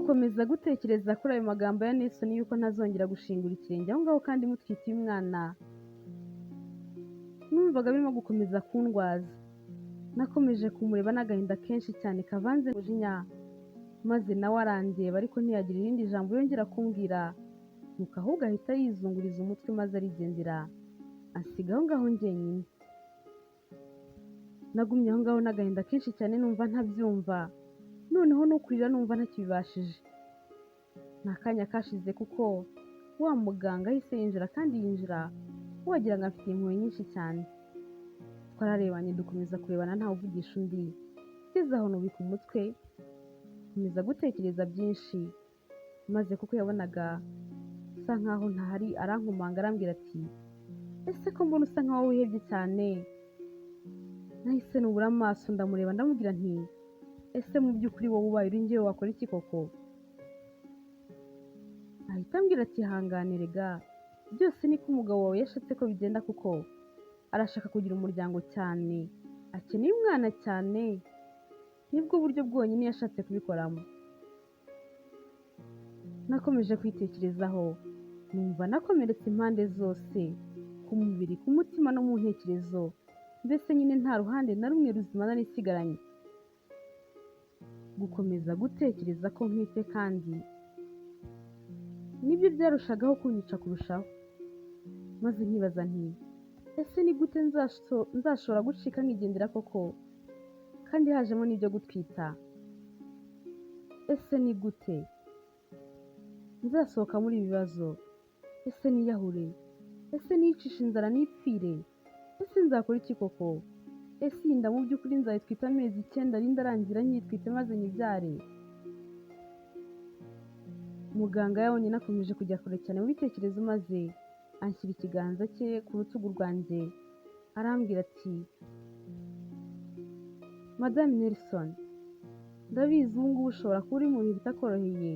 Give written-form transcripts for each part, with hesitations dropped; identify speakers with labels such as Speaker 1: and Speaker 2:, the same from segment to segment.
Speaker 1: Gukomeza gutekereza kuri ayo magambo ya Nelson yuko ntazongera gushingura ikirenge aho ngaho kandi mutwitiye umwana, numvaga birimo gukomeza kundwaza. Nakomeje kumureba n'agahinda kenshi cyane kavanze n'umujinya, maze nawe arandeba ariko ntiyagira irindi jambo yongera kumbwira, nuko ahubwo ahita yizunguriza umutwe maze arigendera, ansiga aho ngaho njyenyine. Nagumye aho ngaho n'agahinda kenshi cyane numva ntabyumva, noneho no kurira numva ntakibibashije. Nta kanya kashize kuko wa muganga ahise yinjira kandi yinjira wagira ngo afite impuhwe nyinshi cyane. Twararebanye dukomeza kurebana ntawe uvugisha undi, ngeze aho nubika umutwe nkomeza gutekereza byinshi, maze kuko yabonaga usa nkaho ntahari arankomanga arambwira ati ese ko mbona usa nkaho wihebye cyane. Nahise nubura amaso ndamureba ndamubwira nti ese mu by'ukuri wowe ubaye uri njyewe wakora iki koko? Ahita ambwira ati hangane rega, byose niko umugabo wawe yashatse ko bigenda kuko arashaka kugira umuryango cyane, akeneye umwana cyane, nibwo buryo bwonyine yashatse kubikoramo. Nakomeje kwitekerezaho numva nakomeretse impande zose, ku mubiri, ku mutima no mu ntekerezo, mbese nyine nta ruhande na rumwe ruzima nari nsigaranye. Gukomeza gutekereza ko ntwite kandi nibyo byarushagaho kunyica kurushaho, maze nkibaza nti ese ni gute nzashobora gucika nkigendera koko kandi hajemo n'ibyo gutwita? Ese ni gute nzasohoka muri ibi bibazo? Ese niyahure? Ese niyicisha inzara nipfire? Ese nzakora iki koko? Ese iyi nda mu by'ukuri nzayitwita amezi 9 arinda arangira nyitwite maze nyibyare? Muganga yabonye nakomeje kujya kure cyane mu bitekerezo, maze anshyira ikiganza cye ku rutugu rwanjye arambwira ati Madame Nelson, ndabizi ubu ngubu ushobora kuba uri mu bihe bitakoroheye,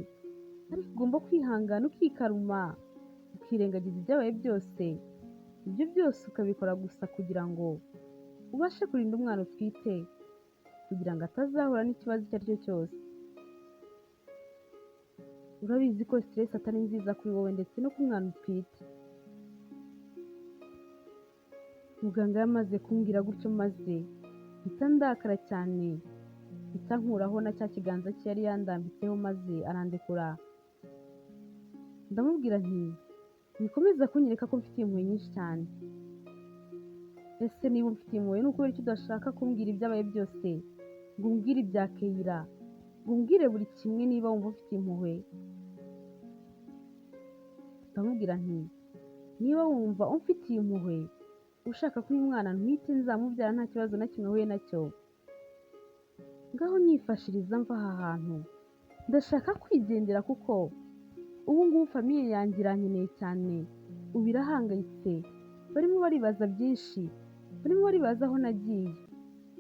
Speaker 1: ariko ugomba kwihangana ukikaruma ukirengagiza ibyabaye byose. Ibyo byose ukabikora gusa kugira ngo ubashe kurinda umwana utwite, kugira ngo atazahura n'ikibazo icyo ari cyo cyose. Urabizi ko stress atari nziza kuri wowe ndetse no ku mwana utwite. Muganga yamaze kumbwira gutyo maze mpita ndakara cyane, mpita nkuraho na cya kiganza cye yari yandambitseho maze arandekura. Ndamubwira nti wikomeza kunyereka ko mfitiye impuhwe nyinshi cyane. Ese niba umfitiye impuhwe ni ukubera icyo udashaka kumbwira ibyabaye byose, ngo umbwire ibya Keira, ngo umbwire buri kimwe niba wumva ufitiye impuhwe? Ndamubwira nti niba wumva umfitiye impuhwe ushaka ko uyu mwana ntwite nzamubyara nta kibazo na kimwe ahuye nacyo, ngaho nyifashiriza mva aha hantu, ndashaka kwigendera kuko ubu ngubu famiye yanjye irankeneye cyane, ubu irahangayitse, barimo baribaza byinshi, barimo baribaza aho nagiye.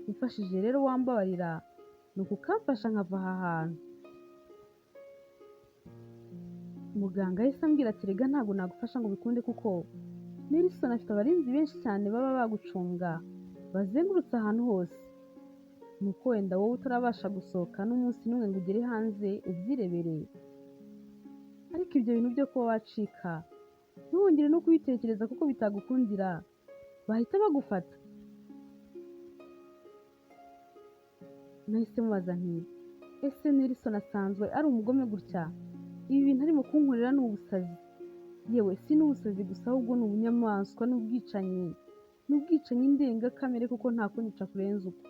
Speaker 1: Umfashije rero wambabarira ni ukukamfasha nkava aha hantu. Muganga yahise ambwira ati rega ntabwo nagufasha ngo bikunde kuko Nelson afite abarinzi benshi cyane baba bagucunga bazengurutse ahantu hose, nuko wenda wowe utarabasha gusohoka n'umunsi n'umwe ngo ugere hanze ubyirebereye, ariko ibyo bintu byo kuba wacika ntiwongere no kubitekereza kuko bitagukundira, bahita bagufata. Nahise mubaza nti ese Nelson asanzwe ari umugome gutya? Ibi bintu arimo kunkorera ni ubusazi, yewe si n'ubusazi gusa ahubwo ni ubunyamaswa n'ubwicanyi ndengakamere kuko nta kunyica kurenza uko.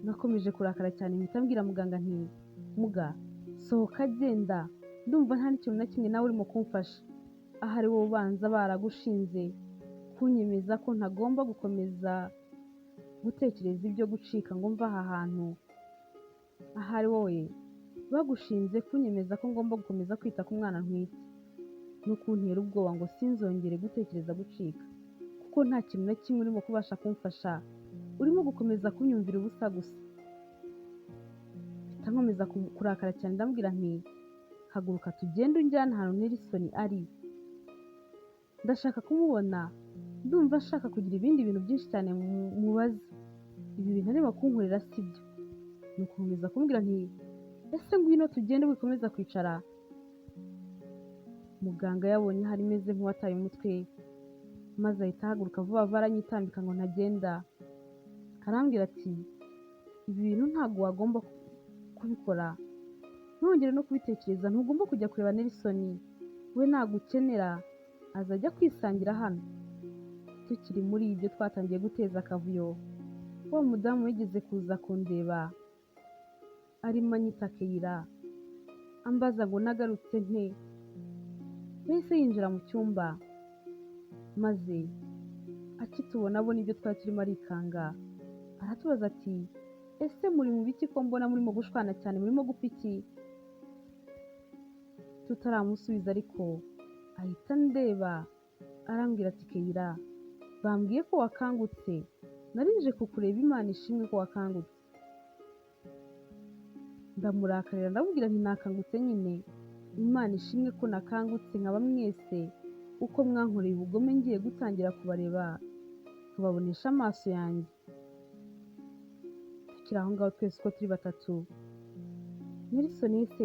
Speaker 1: Nakomeje kurakara cyane mpita mbwira muganga nti muga sohoka genda, ndumva nta n'ikintu na kimwe nawe urimo kumfasha, ahari wowe ubanza baragushinze kunyemeza ko ntagomba gukomeza gutekereza ibyo gucika ngo mva aha hantu, ahari wowe bagushinze kunyemeza ko ngomba gukomeza kwita ku mwana ntwite no kuntera ubwoba ngo sinzongere gutekereza gucika, kuko nta kintu na kimwe urimo kubasha kumfasha, urimo gukomeza kunyumvira ubusa gusa. Mpita nkomeza kurakara cyane ndambwira nti haguruka tugende unjyane ahantu Nelson ari, ndashaka kumubona, ndumva nshaka kugira ibindi bintu byinshi cyane mubaza, ibi bintu arimo kunkorera sibyo, nukomeza kumbwira nti ese ngwino tugende wikomeza kwicara. Muganga yabonye hari meze nk'uwataye umutwe maze ahita ahaguruka vuba vuba aranyitambika ngo ntagenda. Arambwira ati ibi bintu ntabwo wagomba kubikora, ntongere no kubitekereza, ntugomba kujya kureba Nelson, we nagukenera azajya kwisangira hano. Tukiri muri ibyo twatangiye guteza akavuyo, wa mudamu wigeze kuza kundeba arimo anyita Keira ambaza ngo nagarutse nte. Yahise yinjira mu cyumba maze akitubona abona ibyo twari turimo arikanga, aratubaza ati ese muri mu biki ko mbona murimo gushwana cyane, murimo gupfa iki? Tutaramusubiza ariko ahita ndeba arambwira ati Keira, bambwiye ko wakangutse, narinje kukureba, Imana ishimwe ko wakangutse. Ndamurakarira ndamubwira nti nakangutse nyine, Imana ishimwe ko nakangutse nkaba mwese uko mwankoreye ubugome ngiye gutangira kubareba kubabonesha amaso yanjye. Tukiri aho ngaho twese uko turi batatu, Nelson yahise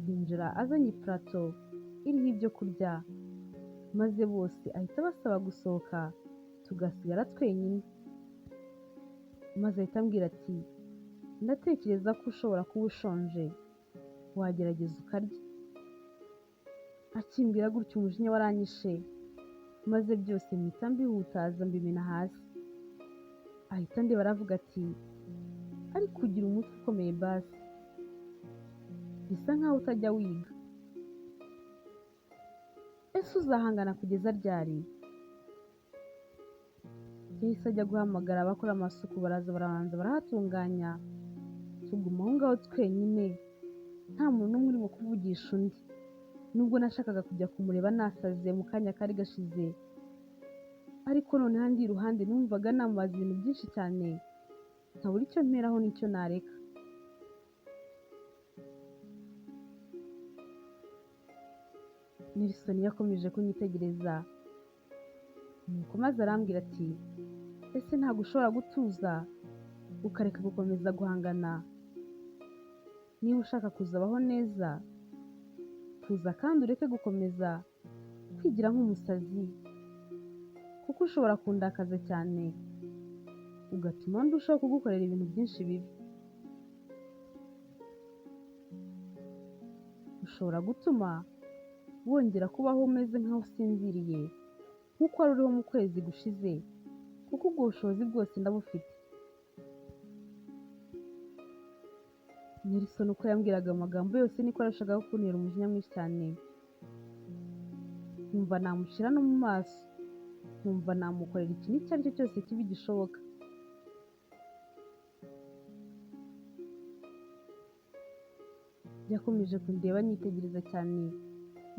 Speaker 1: yinjira azanye ipurato iriho ibyo kurya, maze bose ahita basaba gusohoka tugasigara twenyine. Maze ahita ambwira ati ndatekereza ko ushobora kuba ushonje, wagerageza ukarya. Akimbwira gutyo umujinya waranyishe maze byose mpita mbihutaza mbimena hasi. Ahita ndeba aravuga ati ariko ugira umutwe ukomeye basi, bisa nkaho utajya wiga, ese uzahangana kugeza ryari? Yahise ajya guhamagara abakora amasuku, baraza barabanza barahatunganya, tuguma aho ngaho twenyine nta muntu n'umwe urimo kuvugisha undi, nubwo nashakaga kujya kumureba nasaze mu kanya kari gashize, ariko noneho ndi iruhande numvaga namubaza ibintu byinshi cyane nkabura icyo mperaho n'icyo nareka. Nelson yakomeje kunyitegereza nuko maze arambwira ati ese ntabwo ushobora gutuza ukareka gukomeza guhangana? Niba ushaka kuzabaho neza, tuza kandi ureke gukomeza kwigira nk'umusazi, kuko ushobora kundakaza cyane ugatuma ndushaho kugukorera ibintu byinshi bibi. Ushobora gutuma wongera kubaho umeze nk'aho usinziriye nk'uko wari uriho mu kwezi gushize, kuko ubwo bushobozi bwose ndabufite. Nelson uko yambwiraga amagambo yose niko arashagaho kuntera umujinya mwinshi cyane, nkumva namushira no mu maso, nkumva namukorera ikintu icyo ari cyo cyose kibi gishoboka. Yakomeje kundeba anyitegereza cyane,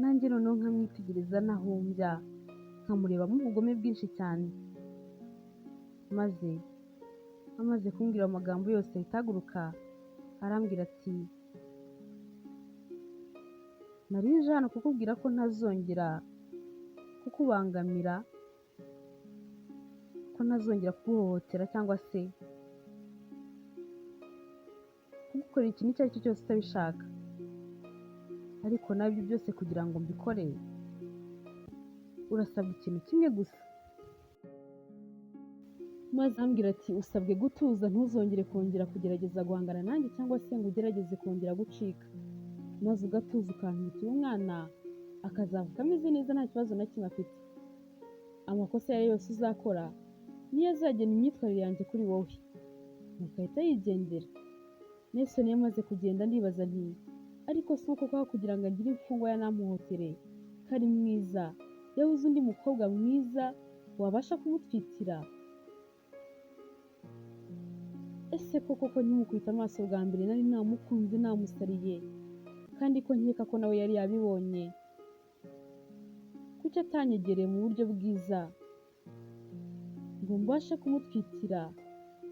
Speaker 1: nanjye noneho nkamwitegereza nahumbya, nkamurebamo ubugome bwinshi cyane. Maze amaze kumbwira amagambo yose ahita ahaguruka arambwira ati narinje hano kukubwira ko ntazongera kukubangamira, ko ntazongera kuguhohotera cyangwa se kugukorera ikintu icyo ari cyo cyose utabishaka, ariko nabyo byose kugira ngo mbikore urasabwa ikintu kimwe gusa. Maze ambwira ati usabwe gutuza, ntuzongere kongera kugerageza guhangana nanjye cyangwa se ngo ugerageze kongera gucika, maze ugatuza ukankitira umwana akazavuka ameze neza nta kibazo na kimwe afite. Amakosa yawe yose uzakora niyo azagena imyitwarire yanjye kuri wowe, ugahita yigendera. Nelson yamaze kugenda ndibaza nti ariko si uko kwaho kugira ngo agire imfungwa yanamuhotere, kari mwiza, yabuze undi mukobwa mwiza wabasha kumutwitira. Ese koko ko nkimukubita amaso bwa mbere nari namukunze namusariye, kandi ko nkeka ko nawe yari yabibonye? Kuki atanyegereye mu buryo bwiza ngo mbashe kumutwitira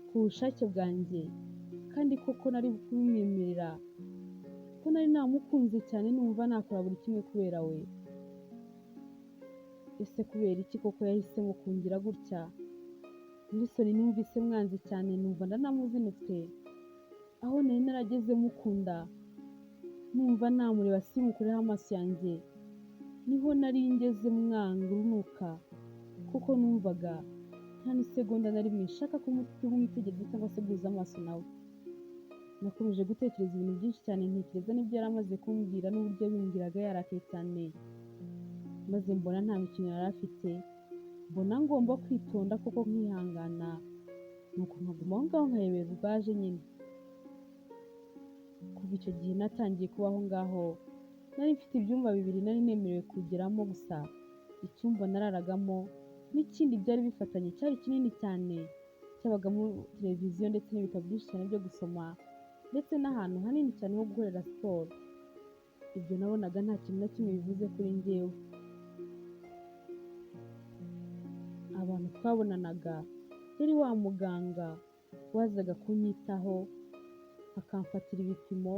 Speaker 1: ku bushake bwanjye, kandi koko nari kubimwemerera, ko nari namukunze cyane numva nakora buri kimwe kubera we? Ese kubera iki koko yahisemo kungira gutya? Wilson numvise mwanze cyane numva ndanamuzinutswe, aho nari narageze mukunda numva namureba simukureho amaso yanjye, niho nari ngeze mwanga urunuka, kuko numvaga nta n'isegonda na rimwe nshaka kumwitegereza cyangwa se guhuza amaso nawe. Nakomeje gutekereza ibintu byinshi cyane, ntekereza n'ibyo yari amaze kumbwira n'uburyo yabimbwiraga yarakaye cyane, maze mbona nta mikino yari afite, mbona ngomba kwitonda koko nkihangana, nuko nkaguma aho ngaho nkayoberwa ubwaje nyine. Kuva icyo gihe natangiye kuba aho ngaho, nari mfite ibyumba 2 nari nemerewe kugeramo gusa, icyumba nararagamo n'ikindi byari bifatanye cyari kinini cyane, cyabagamo televiziyo ndetse n'ibitabo byinshi cyane byo gusoma, ndetse n'ahantu hanini cyane ho gukorera siporo. Ibyo nabonaga nta kintu na kimwe bivuze kuri njyewe. Abantu twabonanaga yari wa muganga wazaga kunyitaho, akamfatira ibipimo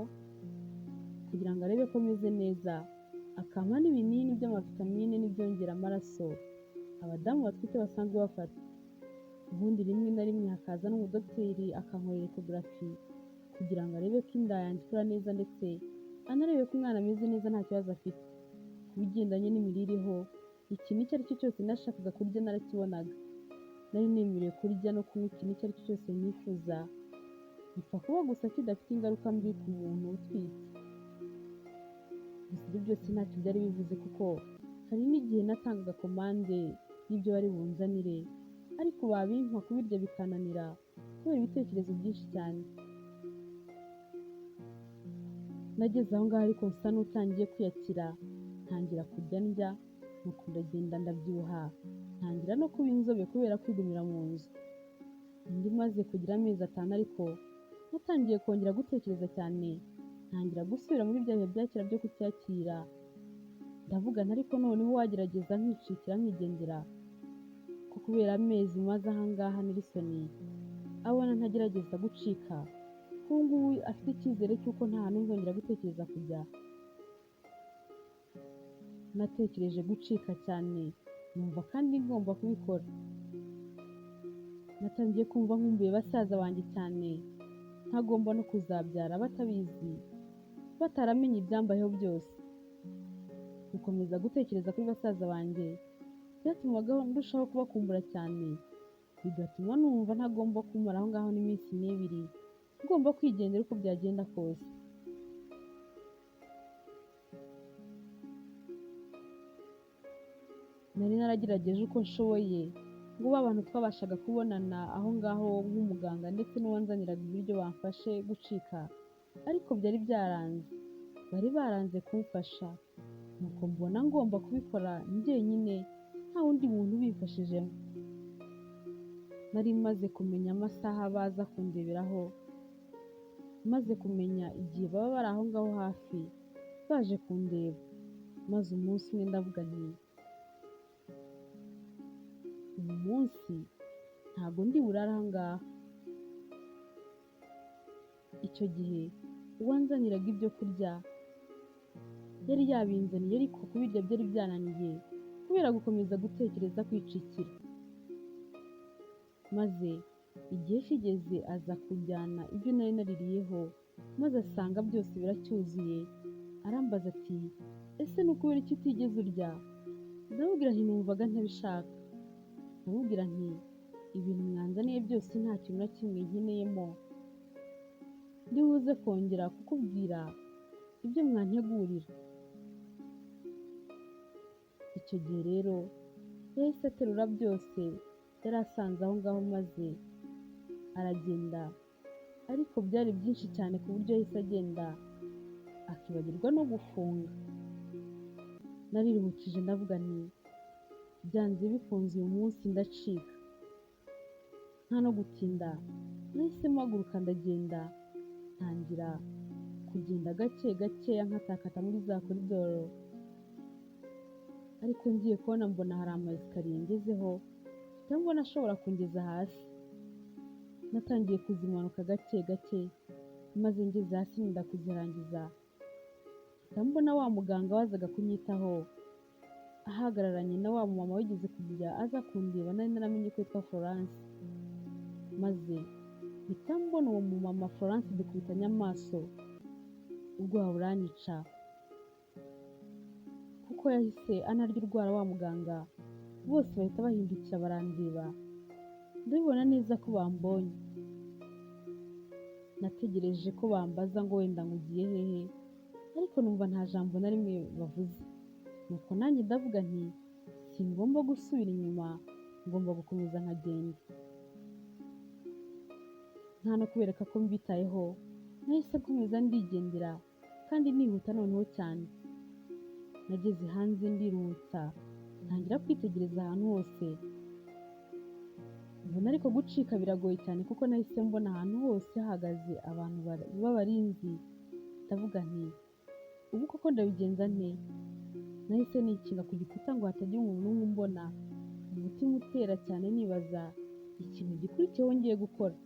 Speaker 1: kugira ngo arebe ko meze neza, akampa n'ibinini by'amavitamine n'ibyongera amaraso abadamu batwite basanzwe bafata. Ubundi rimwe na rimwe hakaza n'umudogiteri akankorera ekogarafi kugira ngo arebe ko inda yanjye ikora neza, ndetse anarebe ko umwana ameze neza nta kibazo afite. Ku bigendanye n'imirire ho, ikintu icyo ari cyo cyose nashakaga kurya narakibonaga. Nari nemerewe kurya no kunywa ikintu icyo ari cyo cyose nifuza, bipfa kuba gusa kidafite ingaruka mbi ku muntu utwite. Gusa ibyo byose ntacyo byari bivuze, kuko hari n'igihe natangaga komande y'ibyo bari bunzanire, ariko babimpa kubirya bikananira kubera ibitekerezo byinshi cyane. Nageze aho ngaho ariko nsa n'utangiye kwiyakira, ntangira kurya ndya, nuko ndagenda ndabyibuha, ntangira no kuba inzobe kubera kwigumira mu nzu. Ndi maze kugira amezi 5 ariko natangiye kongera gutekereza cyane, ntangira gusubira muri bya bihe bya kera byo kucyakira. Ndavugana ariko noneho wagerageza nkicikira nkigendera, ko kubera amezi maze aha ngaha Nelson abona ntagerageza gucika, ko ubu ngubu afite icyizere cy'uko nta hantu nzongera gutekereza kujya. Natekereje gucika cyane, numva kandi ngomba kubikora. Natangiye kumva nkumbuye basaza banjye cyane, ntagomba no kuzabyara batabizi, bataramenye ibyambayeho byose. Gukomeza gutekereza kuri basaza banjye byatumaga ndushaho kubakumbura cyane, bigatuma numva ntagomba kumara aho ngaho n'iminsi 2, ngomba kwigendera uko byagenda kose. Nari naragerageje uko nshoboye ngo abantu twabashaga kubonana aho ngaho nk'umuganga ndetse n'uwanzaniraga ibiryo bamfashe gucika, ariko byari byaranze, bari baranze kumfasha, nuko mbona ngomba kubikora njyenyine nta wundi muntu ubimfashijemo. Nari maze kumenya amasaha baza kundeberaho, maze kumenya igihe baba bari aho ngaho hafi baje kundeba, maze umunsi umwe ndavuga nti uyu munsi ntabwo ndi burare aha ngaha. Icyo gihe uwanzaniraga ibyo kurya yari yabinzaniye, ariko kubirya byari byananiye kubera gukomeza gutekereza kwicikira. Maze igihe kigeze aza kujyana ibyo nari naririyeho, maze asanga byose biracyuzuye, arambaza ati ese ni ukubera iki utigeze urya? Ndamubwira nti numvaga ntabishaka. Ndamubwira nti ibintu mwanzaniye byose nta kintu na kimwe nkeneyemo, ndi buze kongera kukubwira ibyo mwantegurira. Icyo gihe rero yahise aterura byose yari asanze aho ngaho, maze aragenda, ariko byari byinshi cyane ku buryo yahise agenda akibagirwa no gufunga. Nariruhukije ndavuga nti byanze bikunze uyu munsi ndacika. Nta no gutinda nahise mpaguruka ndagenda, ntangira kugenda gake gakeya nkatakata muri za koridoro, ariko ngiye kubona mbona hari amayesikariye ngezeho cyangwa nashobora kungeza hasi. Natangiye kuzimanuka gake gake, maze ngeze hasi nenda kuzirangiza, mbona wa muganga wazaga kunyitaho ahagararanye na wa mama wigeze kugira aza kundeba, nari naramenye ko yitwa Florence. maze mpita mbona uwo mumama Florence dukubitanye amaso, ubwoba buranyica kuko yahise anarya urwara wa muganga, bose bahita bahindukira barandeba, ndabibona neza ko bambonye. Nategereje ko bambaza ngo wenda ngugiye hehe, ariko numva nta jambo na rimwe bavuze, nuko nanjye ndavuga nti singomba gusubira inyuma, ngomba gukomeza nkagenda. Nta no kubereka ko mbitayeho, nahise nkomeza ndigendera kandi nihuta noneho cyane. Nageze hanze ndiruhutsa, ntangira kwitegereza ahantu hose, mbona ariko gucika biragoye cyane kuko nahise mbona ahantu hose hahagaze abantu b'abarinzi. Ndavuga nti ubu koko ndabigenza nte? Nahise nikinga ku gikuta ngo hatagira umuntu n'umwe umbona, umutima utera cyane nibaza ikintu gikurikiyeho ngiye gukora.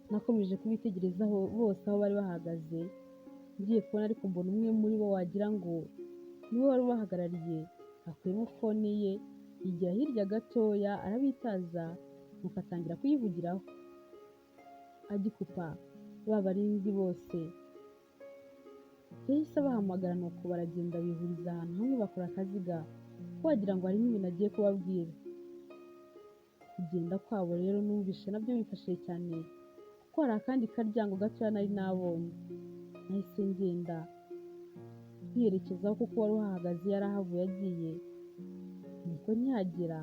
Speaker 1: Nakomeje kubitegerezaho bose aho bari bahagaze, ngiye kubona ariko mbona umwe muri bo wagira ngo niwe wari ubahagarariye, akuyemo fone ye yigira hirya gatoya arabitaza, nuko atangira kuyivugiraho. Agikupa ba barinzi bose yahise abahamagara, nuko baragenda bihuriza ahantu hamwe bakora akaziga, wagira ngo hari nk'ibintu agiye kubabwira. Kugenda kwabo rero numvishe nabyo bimfashije cyane kuko hari akandi karyango gatoya nari nabonye. Nahise ngenda nkiyerekezaho kuko wari uhahagaze yari ahavuye agiye, nuko nkihagera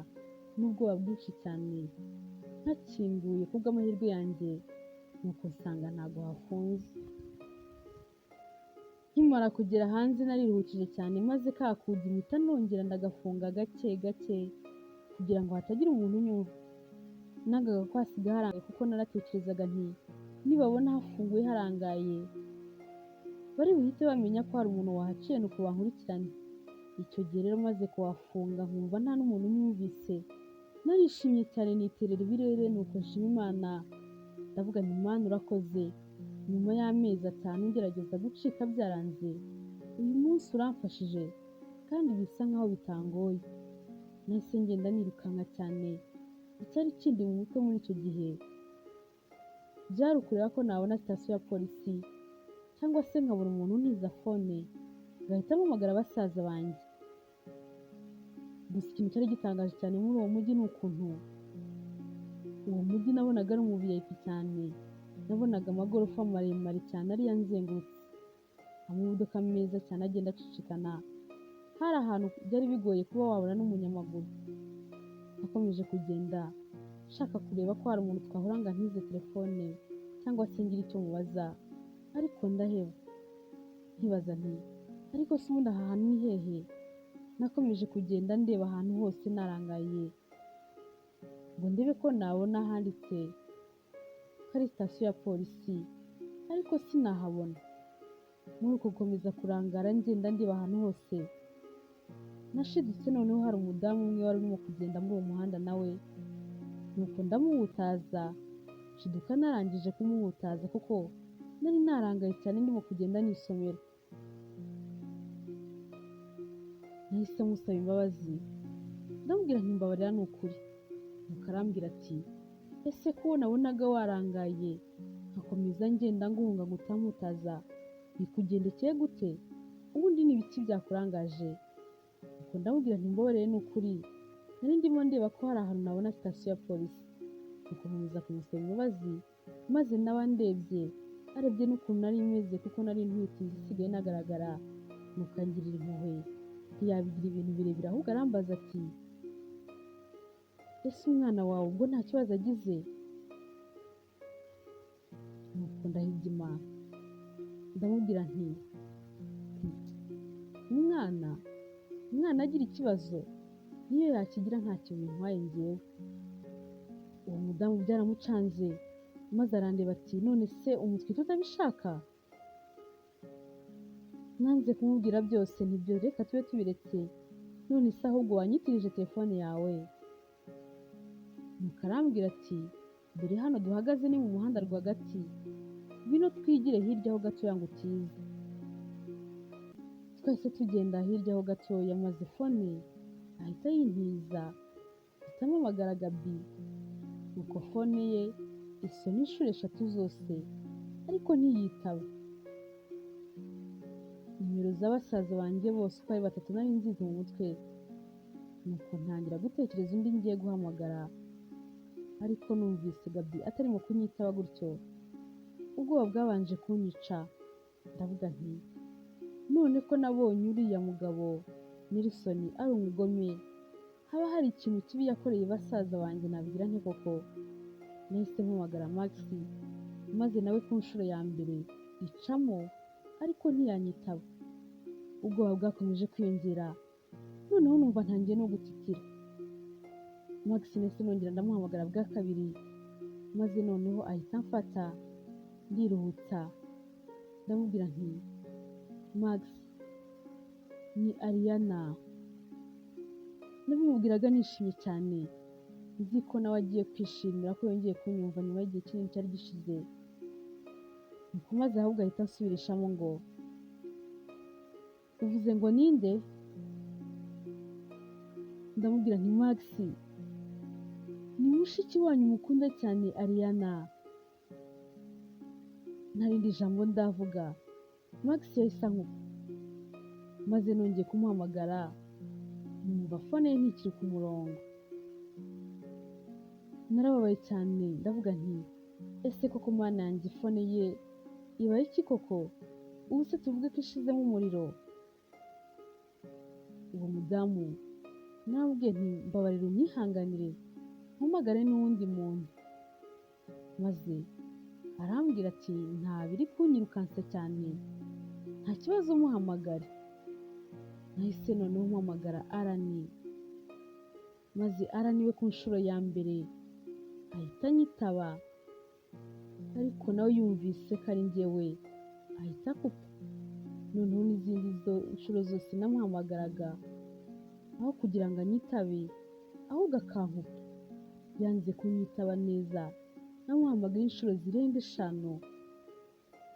Speaker 1: n'ubwoba bwinshi cyane, ntakinguye kubw'amahirwe yanjye, nuko nsanga ntago hafunze. Nkimara kugera hanze nariruhukije cyane, maze ka kugi mpita nongera ndagafunga gake gake kugira ngo hatagira umuntu unyumva. Nangaga ko hasiga harangaye kuko naratekerezaga nti nibabona hafunguye harangaye bari buhite bamenya ko hari umuntu wahaciye, nuko bankurikirane. Icyo gihe rero maze kuhafunga nkumva nta n'umuntu unyumvise, narishimye cyane niterera ibirere, nuko nshima Imana. Ndavuga nti Mana urakoze, nyuma y'amezi 5 ngerageza gucika byaranze, uyu munsi uramfashije kandi bisa nkaho bitangoye. Nahise ngenda nirukanka cyane, icyari kindi mu mutwe muri icyo gihe byari ukureba ko nabona sitasiyo ya polisi, cyangwa se nkabona umuntu uniza fone ngahita mpamagara basaza banjye. Gusa ikintu cyari gitangaje cyane muri uwo mujyi ni ukuntu uwo mujyi nabonaga ari mu VIP cyane. Nabonaga amagorofa maremare cyane ariyo anzengurutse, amamodoka meza cyane agenda acicikana. Hari ahantu byari bigoye kuba wabona n'umunyamaguru. Nakomeje kugenda nshaka kureba ko hari umuntu twahura ngo antize telefone cyangwa se ngire icyo mubaza, ariko ndaheba. Nkibaza nti ariko se ubundi aha hantu ni hehe? Nakomeje kugenda ndeba ahantu hose narangaye ngo ndebe ko nabona handitse ko ari sitasiyo ya polisi, ariko sinahabona. Muri uko gukomeza kurangara ngenda ndeba ahantu hose, nashidutse noneho hari umudamu umwe wari urimo kugenda muri uwo muhanda nawe, nuko ndamuhutaza. Nshiduka narangije kumuhutaza kuko nari narangaye cyane ndimo kugenda nisomera. Nahise musaba imbabazi, ndamubwira nti mbabarira ni ukuri. Nuko arambwira ati ese ko nabonaga warangaye nkakomeza ngenda nguhunga ngo utamputaza, bikugendekeye gute? Ubundi ni ibiki byakurangaje? Nuko ndamubwira nti mbabarire ni ukuri, nari ndimo ndeba ko hari ahantu nabona sitasiyo ya polisi. Nuko nkomeza kumusaba imbabazi, maze nawe andebye arebye n'ukuntu nari meze kuko nari ntwite inda isigaye inagaragara, nuko angirira impuhwe ntiyabigira ibintu birebire, ahubwo arambaza ati ese umwana wawe ubwo nta kibazo agize? Nuko ndahigima ndamubwira nti umwana agira ikibazo niyo yakigira ntacyo bintwaye njyewe. Uwo mudamu byaramucanze, maze arandeba ati none se umutwite utabishaka? Nanze kumubwira byose, nibyo reka tube tubiretse, none se ahubwo wanyitirije telefone yawe? Nuko arambwira ati dore hano duhagaze ni mu muhanda rwagati, bino twigire hirya ho gatoya ngo utize. Twese tugenda hirya ho gatoya, maze fone ahita yintiza, ahita ampamagara Gaby. nuko fone ye isona inshuro 3 zose ariko ntiyitaba. Nimero za basaza banjye bose uko ari 3 nari nzizi mu mutwe, nuko ntangira gutekereza undi ngiye guhamagara, ariko numvise Gaby atarimo kunyitaba gutyo, ubwoba bwabanje kunyica. Ndavuga nti none ko nabonye uriya mugabo Nelson ari umugome, haba hari ikintu kibi yakoreye basaza banjye nabigira nte koko? Nahise mpamagara Max maze nawe ku nshuro ya mbere icamo ariko ntiyanyitaba. Ubwoba bwakomeje kwiyongera, noneho numva ntangiye no gutitira. Max nahise nongera ndamuhamagara bwa kabiri, maze noneho ahita amfata. Ndiruhutsa ndamubwira nti Max, ni Ariana. Nabimubwiraga nishimye cyane, nzi ko nawe agiye kwishimira ko yongeye kunyumva nyuma y'igihe kinini cyari gishize. Nuko maze ahubwo ahita ansubirishamo ngo uvuze ngo ninde? Ndamubwira nti Max, ni mushiki wanyu mukunda cyane Ariana. Nta rindi jambo ndavuga, Max yahise ankupa. Maze nongeye kumuhamagara, numva fone ye ntikiri ku murongo. Narababaye cyane, ndavuga nti ese koko mana yanjye fone ye ibaye iki koko? Ubu se tuvuge ko ishizemo umuriro? Uwo mudamu namubwiye nti mbabarira unyihanganire mpamagare n'uwundi muntu. Maze arambwira ati nta biri kunyirukansa cyane, nta kibazo muhamagare. Nahise noneho mpamagara Arani, maze Arani we ku nshuro ya mbere ahita anyitaba, ariko nawe yumvise ko ari njyewe ahita akupa. Noneho n'izindi inshuro zose namuhamagaraga, aho kugira ngo anyitabe ahubwo akankupa. Yanze kunyitaba neza, namuhamagaye inshuro zirenga 5,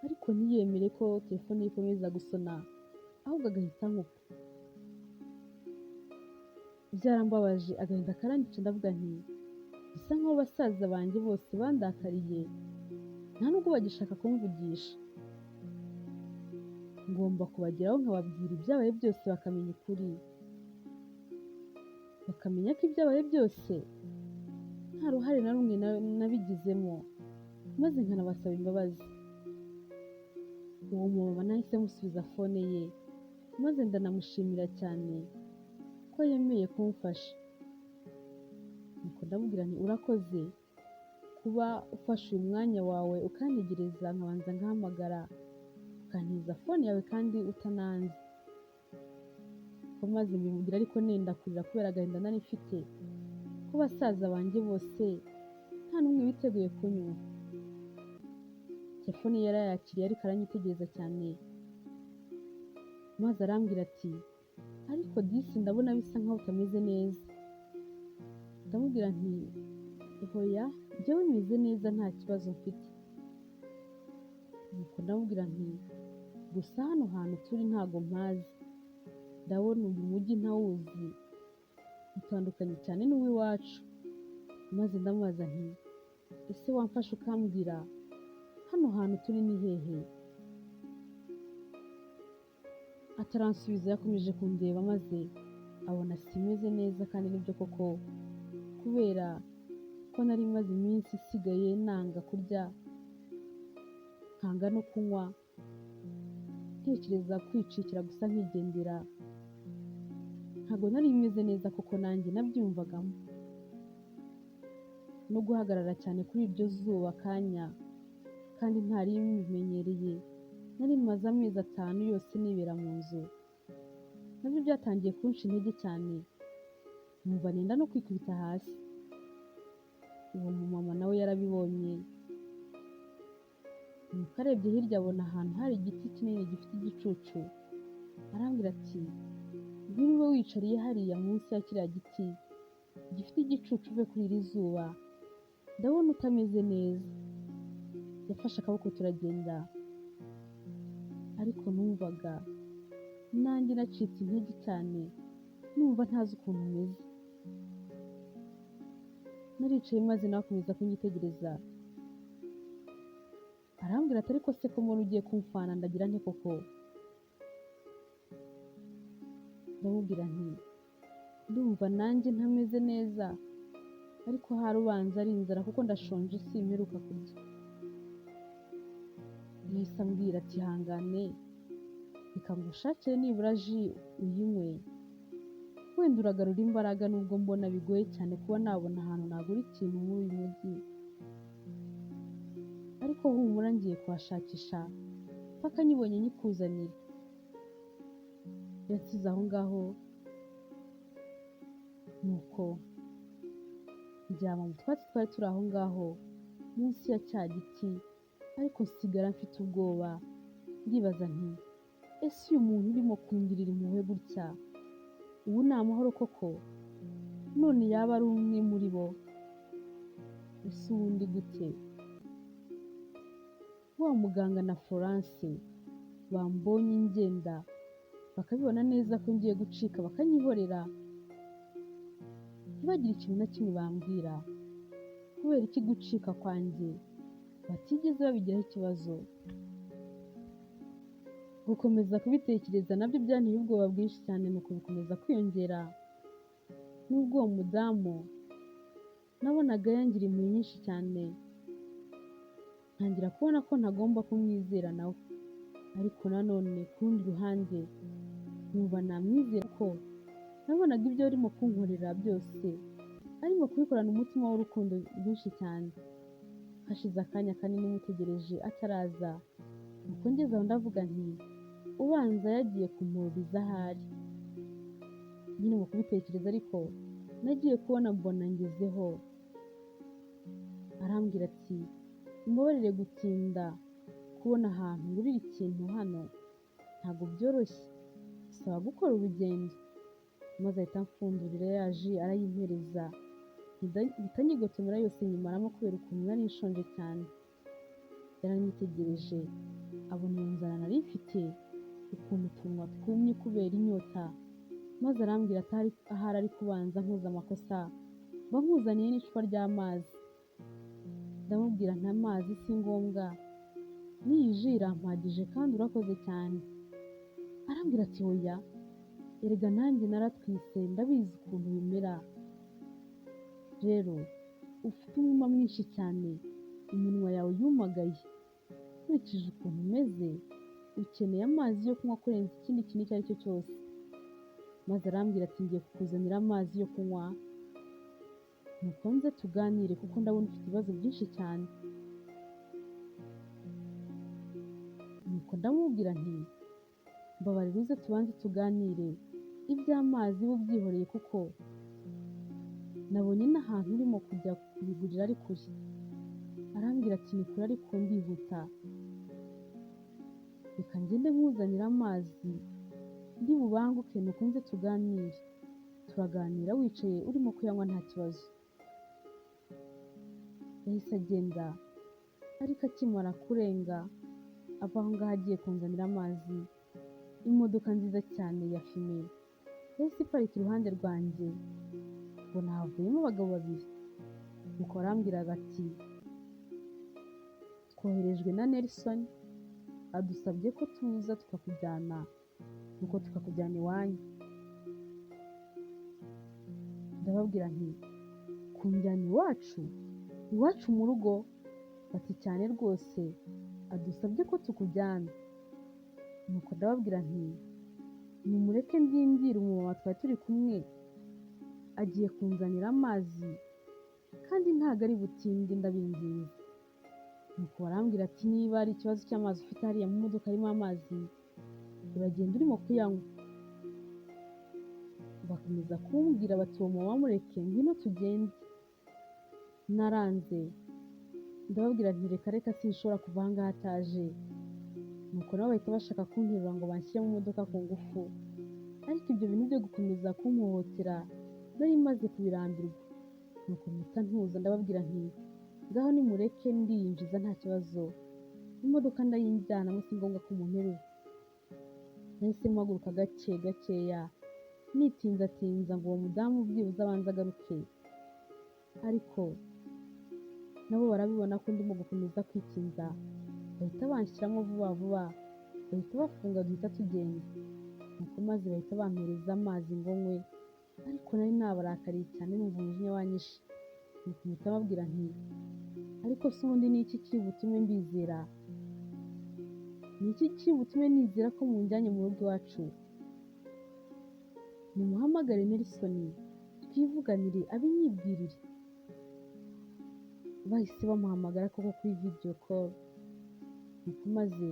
Speaker 1: ariko ntiyemere ko telefone ye ikomeza gusona, ahubwo agahita ankupa. Byarambabaje, agahinda karanyica. Ndavuga nti bisa nk'aho basaza banjye bose bandakariye, nta nubwo bagishaka kumvugisha. Ngomba kubageraho nkababwira ibyabaye byose bakamenya ukuri, bakamenya ko ibyabaye byose nta ruhare na rumwe nabigizemo, maze nkanabasaba imbabazi. Uwo mumama nahise musubiza fone ye, maze ndanamushimira cyane ko yemeye kumfasha. Nuko ndamubwira nti urakoze kuba ufashe uyu mwanya wawe ukantegereza nkabanza ngahamagara, ukantiza fone yawe kandi utananze. Ko maze mbimubwira ariko nenda kurira kubera agahinda nari mfite, ko basaza banjye bose nta n'umwe witeguye kunyumva. Telefone yarayakiriye ariko aranyitegereza cyane, maze arambwira ati ariko disi ndabona bisa nkaho utameze neza. Ndamubwira nti hoya, njyewe meze neza nta kibazo mfite. Nuko ndamubwira nti gusa hano hantu turi ntago mpazi, ndabona uyu mujyi ntawuzi, utandukanye cyane n'uw'iwacu. Maze ndamubaza nti ese wamfasha ukambwira hano hantu turi ni hehe? Ataransubiza, yakomeje kundeba, maze abona simeze neza. Kandi nibyo koko, kubera ko nari maze iminsi isigaye nanga kurya, nkanga no kunywa, ntekereza kwicikira gusa nkigendera. Ntabwo nari meze neza kuko nanjye nabyumvagamo. No guhagarara cyane kuri iryo zuba akanya, kandi ntari mbimenyereye, nari maze amezi 5 yose nibera mu nzu. Nabyo byatangiye kunca intege cyane, numva nenda no kwikubita hasi. Uwo mumama nawe yarabibonye, nuko arebye hirya abona ahantu hari igiti kinini gifite igicucu. Arambwira ati ngwino ube wicariye hariya munsi ya kiriya giti gifite igicucu, uve kuri iri zuba, ndabona utameze neza. Yafashe akaboko turagenda, ariko numvaga nanjye nacitse intege cyane, numva ntazi ukuntu meze. naricaye maze nawe akomeza kunyitegereza, arambwira ati ariko se ko mbona ugiye kumfana ndagira nte koko? Ndamubwira nti ndumva nanjye ntameze neza, ariko hari ubanza ari inzara kuko ndashonje simperuka kurya. Yahise ambwira ati ihangane, reka ngushakire nibura ji uyinywe, wenda uragarura imbaraga nubwo mbona bigoye cyane kuba nabona ahantu nagura ikintu muri uyu mujyi, ariko humura ngiye kuhashakisha mpaka nyibonye nyikuzanira. Yansize aho ngaho nuko ndyama mu twatsi twari turi aho ngaho munsi ya cya giti, ariko nsigara mfite ubwoba ndibaza nti ese uyu muntu urimo kungirira impuhwe gutya ubu ni amahoro koko? None yaba ari umwe muri bo? Ese ubundi gute? Wa muganga na Florence bambonye ngenda bakabibona neza ko ngiye gucika bakanyihorera, ntibagire ikintu na kimwe bambwira. Kubera iki gucika kwanjye batigeze babigiraho ikibazo? Gukomeza kubitekereza nabyo byanteye ubwoba bwinshi cyane, nuko bikomeza kwiyongera. Nubwo uwo mudamu nabonaga yangira impuhwe nyinshi cyane, ntangira kubona ko ntagomba kumwizera nawe, ariko nanone ku rundi ruhande numva namwizera ko nabonaga ibyo arimo kunkorera byose arimo kubikorana umutima w'urukundo rwinshi cyane. Hashize akanya kanini mutegereje ataraza, nuko ngeze aho ndavuga nti ubanza yagiye kumuriza ahari. Nyine mu kubitekereza ariko nagiye kubona mbona ngezeho. Arambwira ati mbabarire gutinda, kubona ahantu ngurira ikintu hano ntabwo byoroshye, bisaba gukora urugendo. Maze ahita amfundurira ya ji arayimpereza, mpita nyigotomera yose nyimaramo kubera ukuntu nari nshonje cyane. Yaranyitegereje abona iyo nzara nari mfite, ukuntu utunwa twumye kubera inyota, maze arambwira ati ahari ari kubanza nkoza amakosa mba nkuzaniye n'icupa ry'amazi. Ndamubwira nta mazi si ngombwa, n'iyi ji irampagije kandi urakoze cyane. Arambwira ati oya, erega nanjye naratwise ndabizi ukuntu bimera. Rero ufite umwuma mwinshi cyane, iminwa yawe yumagaye, nkurikije ukuntu umeze ukeneye amazi yo kunywa kurenza ikindi kintu icyo ari cyo cyose. Maze arambwira ati ngiye kukuzanira amazi yo kunywa, nuko nze tuganire kuko ndabona ufite ibibazo byinshi cyane. Nuko ndamubwira nti mbabarira uze tubanze tuganire, iby'amazi bo byihoreye kuko nabonye n'ahantu urimo kujya kubigurira ari kure. Arambwira ati ni kure ariko ndihuta, reka ngende nkuzanira amazi ndi bubanguke nuko nze tuganire. Turaganira wicaye urimo kuyanywa nta kibazo. Yahise agenda, ariko akimara kurenga ava aho ngaho agiye kunzanira amazi, imodoka nziza cyane ya fime yahise iparika iruhande rwanjye, mbona havuyemo abagabo babiri. Nuko arambwiraga ati twoherejwe na Nelson, adusabye ko tuza tukakujyana, nuko tukakujyana iwanyu. Ndababwira nti kunjyana iwacu mu rugo? Bati cyane rwose, adusabye ko tukujyana. Nuko ndababwira nti nimureke ndindire umumama twari turi kumwe, agiye kunzanira amazi kandi ntabwo ari butinde ndabinginze. Nuko barambwira ati niba ari ikibazo cy'amazi ufite hariya mu modoka harimo amazi, uragenda urimo kuyanywa. Bakomeza kumbwira bati uwo mama mureke ngwino tugende. Naranze ndababwira nti reka sinshobora kuva aha ngaha ataje. Nuko nabo bahita bashaka kunterura ngo banshyire mu modoka ku ngufu, ariko ibyo bintu byo gukomeza kumpohotera nari maze kubirambirwa. Nuko mpita ntuza ndababwira nti ngaho nimureke ndiyinjiza nta kibazo, imodoka ndayinjyanamo si ngombwa ko munterura. Nahise mpaguruka gakeya nitinzatinza ngo uwo mudamu byibuze abanze agaruke. ariko nabo barabibona ko ndimo gukomeza kwikinza, bahita banshyiramo vuba vuba, bahita bafunga duhita tugenda, nuko maze bahita bampereza amazi ngo nywe, ariko nari nabarakariye cyane numva umujinya wanyishe, nuko mpita babwira nti ariko se ubundi ni iki kiri butume mbizera? Ni iki kiri butume nizera ko munjyanye mu rugo iwacu? Nimuhamagare Nelson twivuganire abinyibwirire. Bahise bamuhamagara koko kuri video call, nuko maze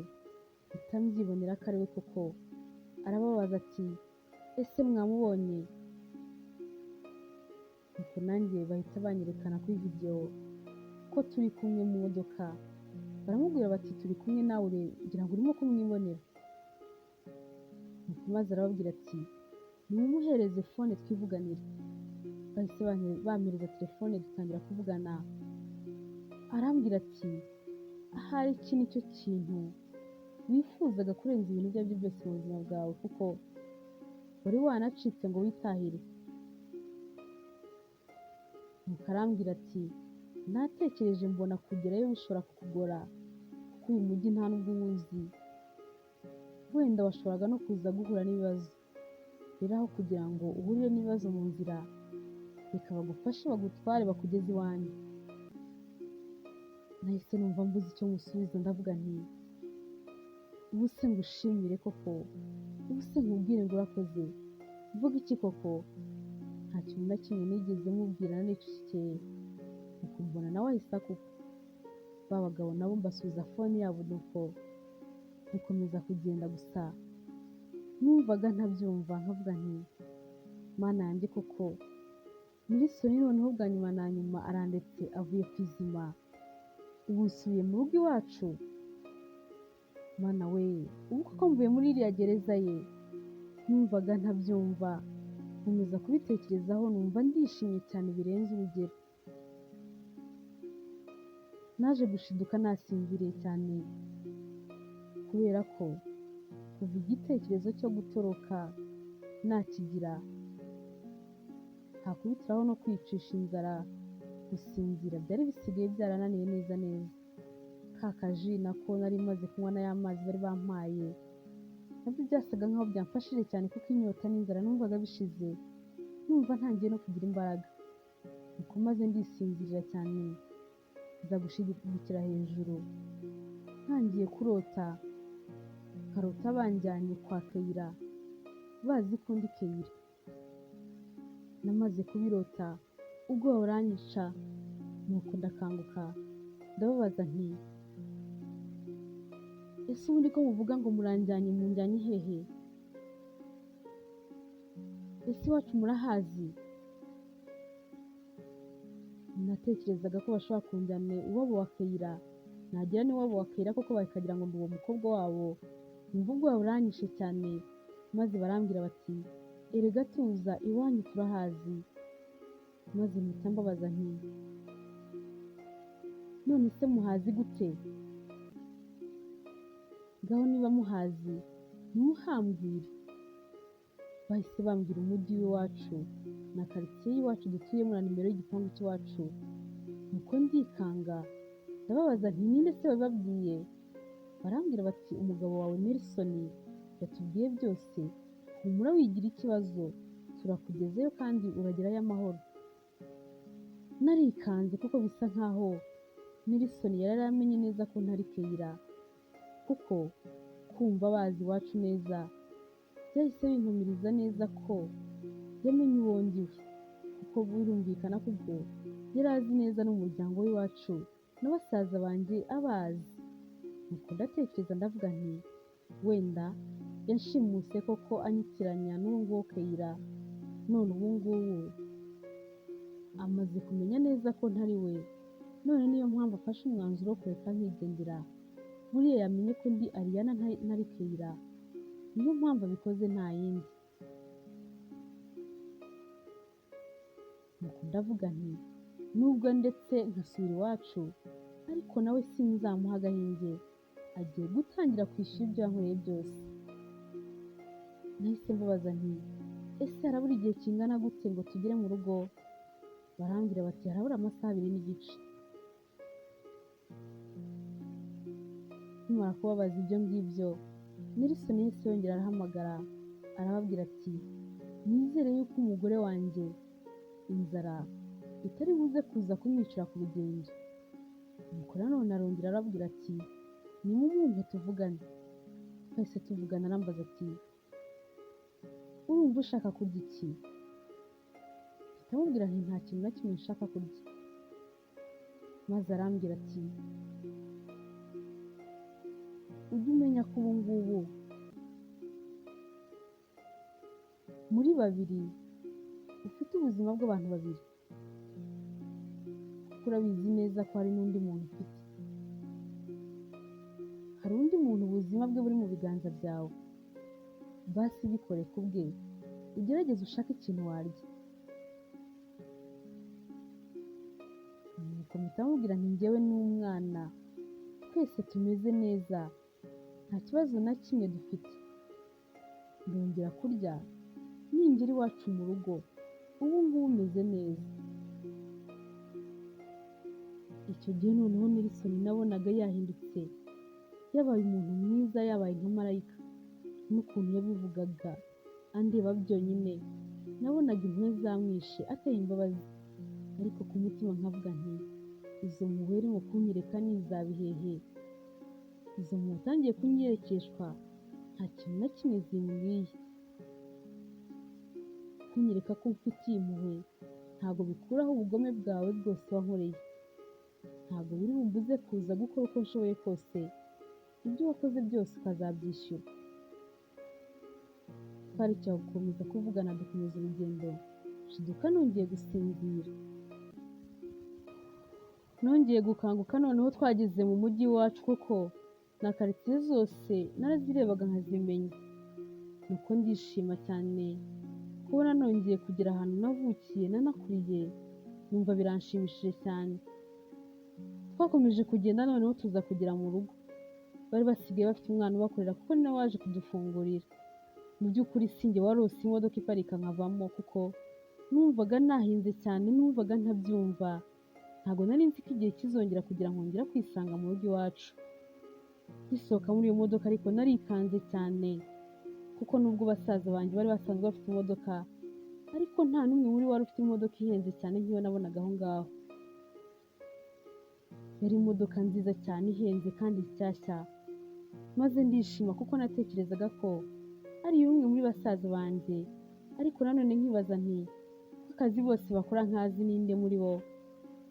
Speaker 1: mpita mbyibonera ko ari we koko, arababaza ati ese mwamubonye? Nuko nanjye bahita banyerekana kuri video ko turi kumwe mu modoka, baramubwira bati turi kumwe nawe ugira ngo urimo kumwibonera. Nuko maze arababwira ati nimumuhereze phone twivuganire. Bahise bampereza telefone dutangira kuvugana, arambwira ati ahari iki ni cyo kintu wifuzaga kurenza ibintu ibyo ari byo byose mu buzima bwawe, kuko wari wanacitse ngo witahire. Nuko arambwira ati natekereje mbona kugerayo bishobora kukugora, kuko uyu mujyi nta n'ubwo uwuzi, wenda washoboraga no kuza guhura n'ibibazo, rero aho kugira ngo uhurire n'ibibazo mu nzira, reka bagufashe bagutware bakugeze iwanyu. Nahise numva mbuze icyo musubiza, ndavuga nti ubu se ngushimire koko, ubu se nkubwire ngo urakoze, mvuga iki koko? Nta kintu na kimwe nigeze mubwira nicecekeye, nuko mbona nawe ahise akupa. Ba bagabo nabo mbasubiza phone yabo, nuko dukomeza kugenda, gusa numvaga ntabyumva, nkavuga nti mana yanjye koko Nelson noneho bwa nyuma na nyuma arandetse avuye ku izima, ubu nsubiye mu rugo iwacu? Mana we, ubu koko mvuye muri iriya gereza ye? Numvaga ntabyumva, nkomeza kubitekerezaho, numva ndishimye cyane birenze urugero. Naje gushiduka nasinziriye cyane, kubera ko kuva igitekerezo cyo gutoroka nakigira, hakubitiraho no kwicisha inzara, gusinzira byari bisigaye byarananiye neza neza. Ka kaji nako nari maze kunywa n'aya mazi bari bampaye, nabyo byasaga nkaho byamfashije cyane, kuko inyota n'inzara numvaga bishize, numva ntangiye no kugira imbaraga. Nuko maze ndisinzirira cyane, nza gushidukira hejuru, ntangiye kurota, nkarota banjyanye kwa Kayira, bazi ko ndi Kayira. Namaze kubirota ubwoba buranyica, nuko ndakanguka, ndababaza nti ese ubundi ko muvuga ngo muranjyanye, munjyanye hehe? Ese iwacu murahazi? Natekerezaga ko bashobora kunjyana iwabo wa Kayira, nagera n'iwabo wa Kayira koko bakagira ngo ndi uwo mukobwa wabo. Numva ubwoba buranyishe cyane, maze barambwira bati erega tuza iwanyu turahazi. Maze mpita mbabaza nti none se muhazi gute? Ngaho niba muhazi ntimuhambwire. Bahise bambwira umujyi w'iwacu na karitsiye y'iwacu dutuyemo na nimero y'igipangu cy'iwacu. Nuko ndikanga, ndababaza nti ninde se wabibabwiye? Barambwira bati umugabo wawe Nelson yatubwiye byose, humura wigira ikibazo, turakugezeyo kandi uragerayo amahoro. Narikanze kuko bisa nkaho Nelson yari amenye neza ko ntari Kayira, kuko kumva bazi iwacu neza byahise binkumiriza neza ko yamenye uwo ndiwe, kuko birumvikana ko ubwo yari azi neza n'umuryango w'iwacu na basaza banjye abazi. Nuko ndatekereza ndavuga nti wenda yanshimuse koko anyitiranya n'uwo nguwo Kayira, none ubu ngubu amaze kumenya neza ko ntari we, none niyo mpamvu afashe umwanzuro wo kureka nkigendera. Buriya yamenye ko ndi Ariana ntari Kayira, niyo mpamvu abikoze nta yindi. Nuko ndavuga nti nubwo ndetse nkasubira iwacu, ariko nawe sinzamuha agahenge, agiye gutangira kwishyura ibyo yankoreye byose. Nahise mbabaza nti ese harabura igihe kingana gute ngo tugere mu rugo? barambwira bati harabura amasaha 2 n'igice. Nkimara kubabaza ibyo ngibyo, Nelson yahise yongera arahamagara arababwira ati nizere yuko umugore wanjye inzara itari buze kuza kumwicira ku rugendo. Nuko nanone arongera arabwira ati nimumwumve tuvugane. Twese tuvugana arambaza ati urumva ushaka kurya iki? Ndamubwira nti nta kintu na kimwe nshaka kurya. Maze arambwira ati ujye umenya ko ubu ngubu muri babiri ufite ubuzima bw'abantu babiri, kuko urabizi neza ko hari n'undi muntu ufite. Hari undi muntu ubuzima bwe buri mu biganza byawe. Basi bikore ku bwe, ugerageze ushake ikintu warya. Nuko mpita mubwira nti njyewe n'umwana twese tumeze neza, nta kibazo na kimwe dufite. Ndongera kurya ningera iwacu mu rugo, ubu ngubu umeze neza. Icyo gihe noneho Nelson nabonaga yahindutse, yabaye umuntu mwiza, yabaye nka marayika. N'ukuntu yabivugaga andeba byonyine, nabonaga impuhwe zamwishe ateye imbabazi. Ariko ku mutima nkavuga nti izo mpuhwe urimo kunyereka ni izabihehe? Izo mpuhwe utangiye kunyerekeshwa nta kintu na kimwe zimbwiye. Kunyereka ko mfitiye impuhwe ntabwo bikuraho ubugome bwawe bwose wankoreye. Ntabwo biri bumbuze kuza gukora uko nshoboye kose, ibyo wakoze byose ukazabyishyura. Twarekeye gukomeza kuvugana dukomeza urugendo, nshiduka nongeye gusinzira. Nongeye gukanguka noneho twageze mu mujyi wacu, kuko na karitsiye zose narazirebaga nkazimenya. Nuko ndishima cyane kubona nongeye kugera ahantu navukiye nanakuriye, numva biranshimishije cyane. Twakomeje kugenda noneho tuza kugera mu rugo. Bari basigaye bafite umwana ubakorera kuko ni nawe waje kudufungurira. Mu by'ukuri sinjye warose imodoka iparika nkavamo, kuko numvaga nahinze cyane, numvaga ntabyumva. Ntabwo nari nzi ko igihe kizongera kugira ngo ngera kwisanga mu rugo iwacu. Gisohoka muri iyo modoka ariko narikanze cyane, kuko nubwo basaza banjye bari basanzwe bafite imodoka, ariko nta n'umwe muri wari ufite imodoka ihenze cyane nk'iyo nabonaga aho ngaho. Yari imodoka nziza cyane ihenze kandi nshyashya. Maze ndishima kuko natekerezaga ko ari umwe muri basaza banjye, ariko nanone nkibaza nti akazi bose bakora nkazi ninde muri bo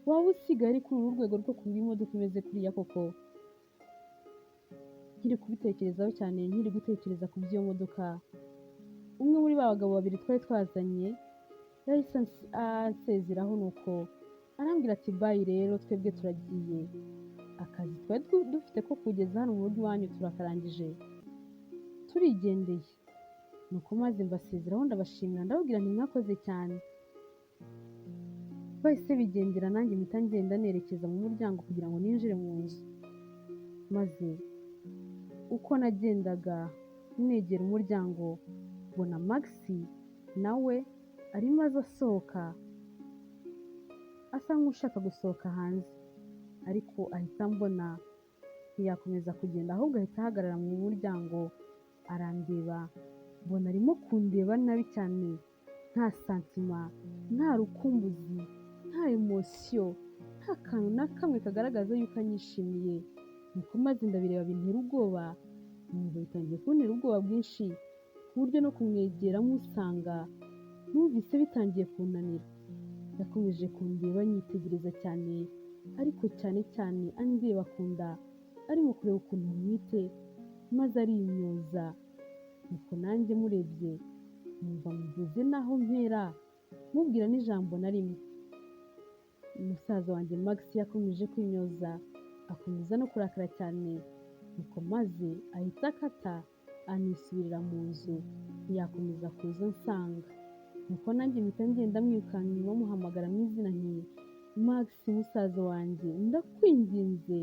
Speaker 1: waba usigaye ari kuri uru rwego rwo kugura imodoka imeze kuriya koko? Nkiri kubitekerezaho cyane, nkiri gutekereza ku by'iyo modoka, umwe muri ba bagabo babiri twari twazanye yahise ansezeraho, nuko arambwira ati bayi rero twebwe turagiye, akazi twari dufite ko kugeza hano mu rugo iwanyu turakarangije, turigendeye. Nuko maze mbasezeraho ndabashimira, ndababwira nti mwakoze cyane. Bahise bigendera, nanjye mpita ngenda nerekeza mu muryango kugira ngo ninjire mu nzu. Maze uko nagendaga negera umuryango, mbona Max nawe arimo aza asohoka, asa nk'ushaka gusohoka hanze, ariko ahita mbona ntiyakomeza kugenda, ahubwo ahita ahagarara mu muryango arandeba. Mbona arimo kundeba nabi cyane, nta santima, nta rukumbuzi, nta emosiyo, nta kantu na kamwe kagaragaza yuko anyishimiye. Nuko maze ndabireba bintera ubwoba, numva bitangiye kuntera ubwoba bwinshi, ku buryo no kumwegera musanga numvise bitangiye kunanira. Yakomeje kundeba anyitegereza cyane, ariko cyane cyane andeba ku nda, arimo kureba ukuntu mwite, maze arimyoza. Nuko nanjye murebye numva muvuze naho mpera mubwira n'ijambo na rimwe. Umusaza wanjye Max yakomeje kwimyoza, akomeza no kurakara cyane. Nuko maze ahita akata anisubirira mu nzu, ntiyakomeza kuza nsanga. Nuko nanjye mpita ngenda mwirukanka inyuma muhamagara mu izina nti Max musaza wanjye, ndakwinginze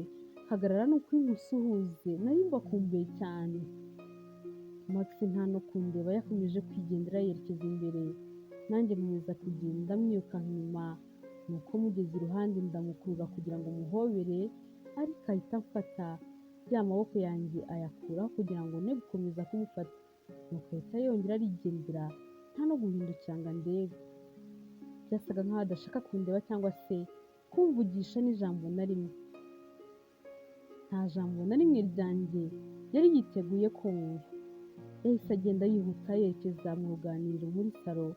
Speaker 1: hagarara n'ukuri ngusuhuze, nari mbakumbuye cyane. Max nta no kundeba, yakomeje kwigendera yerekeza imbere, nanjye nkomeza kugenda mwirukanka inyuma nuko mugeze iruhande ndamukurura kugira ngo muhobere, ariko ahita amfata ya maboko yanjye ayakuraho kugira ngo ne gukomeza kumufata, nuko ahita yongera arigendera nta no guhindukira ngo andebe. Byasaga nkaho adashaka kundeba cyangwa se kumvugisha n'ijambo na rimwe. Nta jambo na rimwe ryanjye yari yiteguye kumva. Yahise agenda yihuta yerekeza mu ruganiriro muri salo,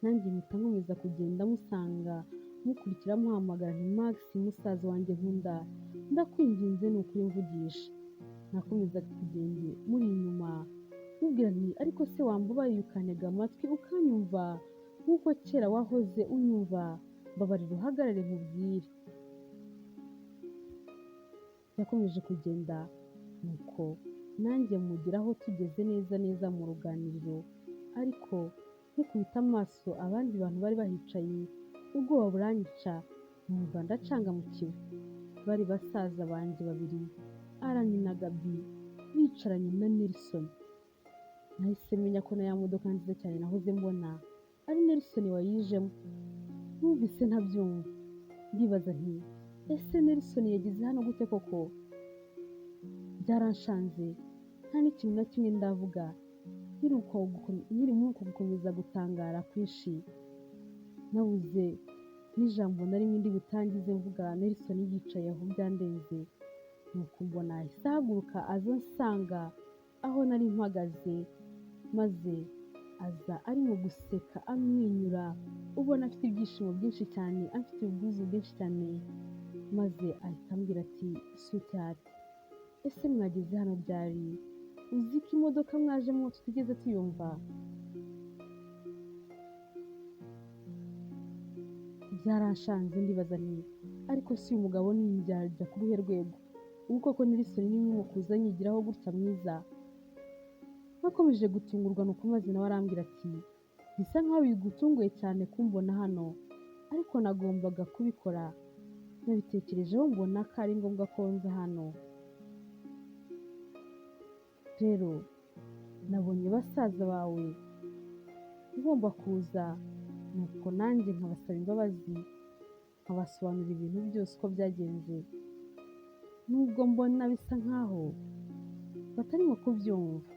Speaker 1: nanjye mpita nkomeza kugenda musanga, mukurikira muhamagara nti Max musaza wanjye nkunda, ndakwinginze ni ukuri mvugisha. Nakomeza kugenda muri inyuma mubwira nti ariko se wambabariye ukantega amatwi ukanyumva nk'uko kera wahoze unyumva, mbabarira uhagarare nkubwire. Yakomeje kugenda nuko nanjye mugeraho tugeze neza neza mu ruganiriro, ariko nkikubita amaso abandi bantu bari bahicaye ubwoba buranyica, numva ndacangamukiwe. Bari basaza banjye babiri, Alan na Gaby, bicaranye na Nelson. Nahise menya ko na ya modoka nziza cyane nahoze mbona ari Nelson wayijemo. Numvise ntabyumva, ndibaza nti ese Nelson yageze hano gute koko? Byaranshanze, nta n'ikintu na kimwe ndavuga, nkiri muri uko gukomeza gutangara kwinshi. Nabuze n'ijambo na rimwe ndi butangize mvuga, Nelson yicaye aho byandenze. Nuko mbona ahise ahaguruka aza ansanga aho nari mpagaze, maze aza arimo guseka amwenyura, ubona afite ibyishimo byinshi cyane, afite ubwuzu bwinshi cyane, maze ahita ambwira ati sweetheart, ese mwageze hano ryari? Uzi ko imodoka mwajemo tutigeze tuyumva? Byaranshanze ndibaza nti ariko si uyu mugabo ni indyarya ku ruhe rwego? Ubu koko Nelson ni mwe kuza nyigiraho gutya mwiza? Nakomeje gutungurwa nuko maze nawe arambwira ati bisa nkaho bigutunguye cyane kumbona hano, ariko nagombaga kubikora. Nabitekerejeho mbona ko ari ngombwa ko nza hano. Rero nabonye basaza bawe ngomba kuza, nuko nanjye nkabasaba imbabazi, nkabasobanurira ibintu byose uko byagenze, nubwo mbona bisa nkaho batarimo kubyumva.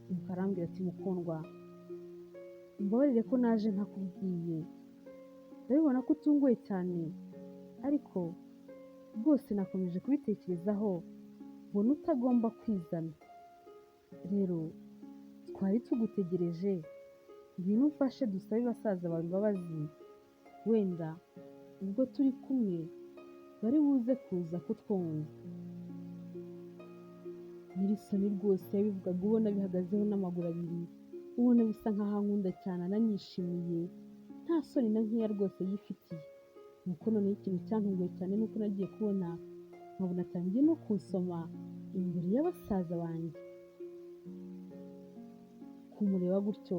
Speaker 1: Nuko arambwira ati mukundwa, mbabarire ko naje ntakubwiye, ndabibona ko utunguwe cyane, ariko rwose nakomeje kubitekerezaho mbona utagomba kwizana. Rero twari tugutegereje, ngwino umfashe dusabe basaza bawe imbabazi, wenda ubwo turi kumwe bari buze kuza kutwumva. Nelson rwose yabivugaga ubona bihagazeho n'amaguru abiri, ubona bisa nkaho ankunda cyane ananyishimiye, nta soni na nkeya rwose yifitiye. Nuko noneho ikintu cyantunguye cyane nuko nagiye kubona nkabona atangiye no kunsoma imbere y'abasaza banjye. Kumureba gutyo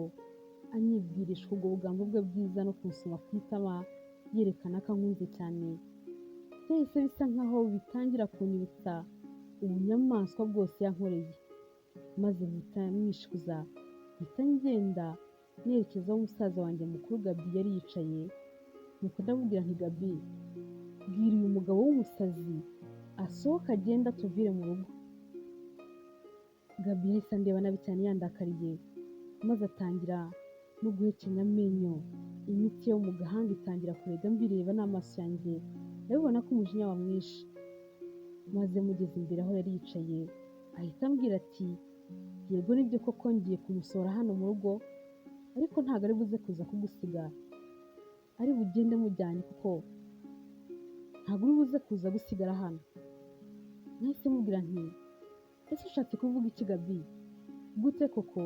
Speaker 1: anyibwirisha ubwo bugambo bwe bwiza no kunsoma ku itama yerekana ko ankunze cyane, byahise bisa nkaho bitangira kunyibutsa ubunyamaswa bwose yankoreye, maze mpita mwishyuza, mpita ngenda nerekeza aho umusaza wanjye mukuru Gaby yari yicaye. Nuko ndamubwira nti Gaby, bwira uyu mugabo w'umusazi asohoka agenda tuvire mu rugo. Gaby yahise andeba nabi cyane yandakariye, maze atangira no guhekenya amenyo, imitsi yo mu gahanga itangira kurega mbireba n'amaso yanjye, ndabibona ko umujinya wamwishe. Maze mugeze imbere aho yari yicaye ahita ambwira ati yego nibyo koko ngiye kumusohora hano mu rugo, ariko ntabwo ari buze kuza kugusiga, ari bugende mujyanye kuko ntabwo uri buze kuza gusigara hano. Nahise mubwira nti ese ushatse kuvuga iki Gaby? Gute koko?